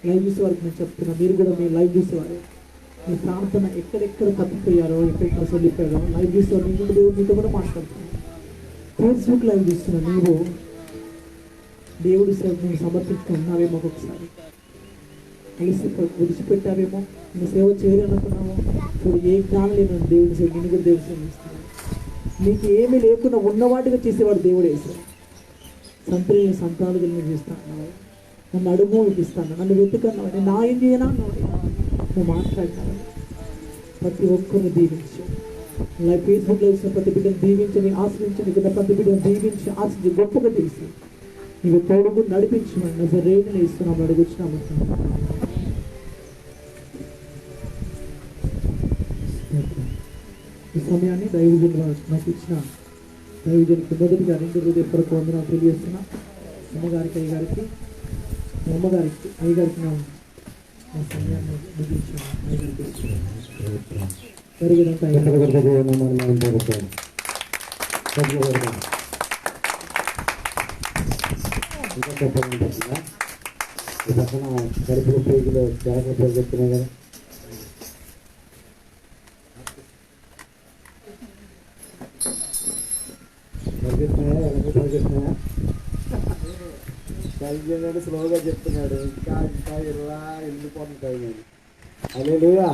లైవ్ చూసే వారికి నేను చెప్తున్నా, మీరు కూడా మీ లైవ్ చూసేవారు మీ ప్రార్థన ఎక్కడెక్కడ తప్పిపోయారో, ఎక్కడెక్కడ చల్లిపోయారో లైవ్ చూసేవారు. మీ కూడా దేవుడు మీతో కూడా మాట్లాడుతున్నాను. ఫేస్బుక్ లైవ్ చూస్తున్నా, నీవు దేవుడి సేవ నువ్వు సమర్పించుకున్నావేమో, ఒక్కొక్కసారి విడిచిపెట్టావేమో, నువ్వు సేవ చేయాలనుకున్నావు. ఇప్పుడు ఏ జ్ఞానం లేదు దేవుడి సేవ, నేను కూడా దేవుడి సేవ చేస్తున్నాను. నీకు ఏమీ లేకుండా ఉన్నవాటిగా చేసేవాడు దేవుడు వేసాడు. సంతృని సంతాలు కలిగి చేస్తాను, నన్ను అడుగు ఇస్తాను, నన్ను వెతుకన్నావు, నేను నా ఏం చేయనా అన్నావు. నువ్వు మాట్లాడినావు. ప్రతి ఒక్కరిని దీవించు. లైవ్ ఫేస్బుక్లో ఇచ్చిన ప్రతి బిడ్డను దీవించి ఆశ్రయించి, నీకు ప్రతి బిడ్డను దీవించి ఆశ్రయించి గొప్పగా తెలిసి నీవు తోడుగు నడిపించమని రేణుని ఇస్తున్నాము, అడుగుతున్నాము. ఈ సమయాన్ని దైవజనులు నాకు ఇచ్చిన దైవజనులకు మొదటిగా రెండు హృదయపూర్వక వందనాలు తెలియజేస్తున్నా. అమ్మగారికి అయ్యగారికి మా అమ్మగారికి అయ్యగారికి నా సమయాన్ని ముగించాను. జరిగినంత ఈ పక్కన కడుపులో పేజీలో జాగ్రత్త పేరు చెప్తున్నాయి కదా. పరిగెత్తున్నాయా వెనక పరిగెత్తున్నాయా కలిగి స్లోగా చెప్తున్నాడు. ఇంకా ఇంకా ఇలా వెళ్ళిపోతుంది. అదే లేదా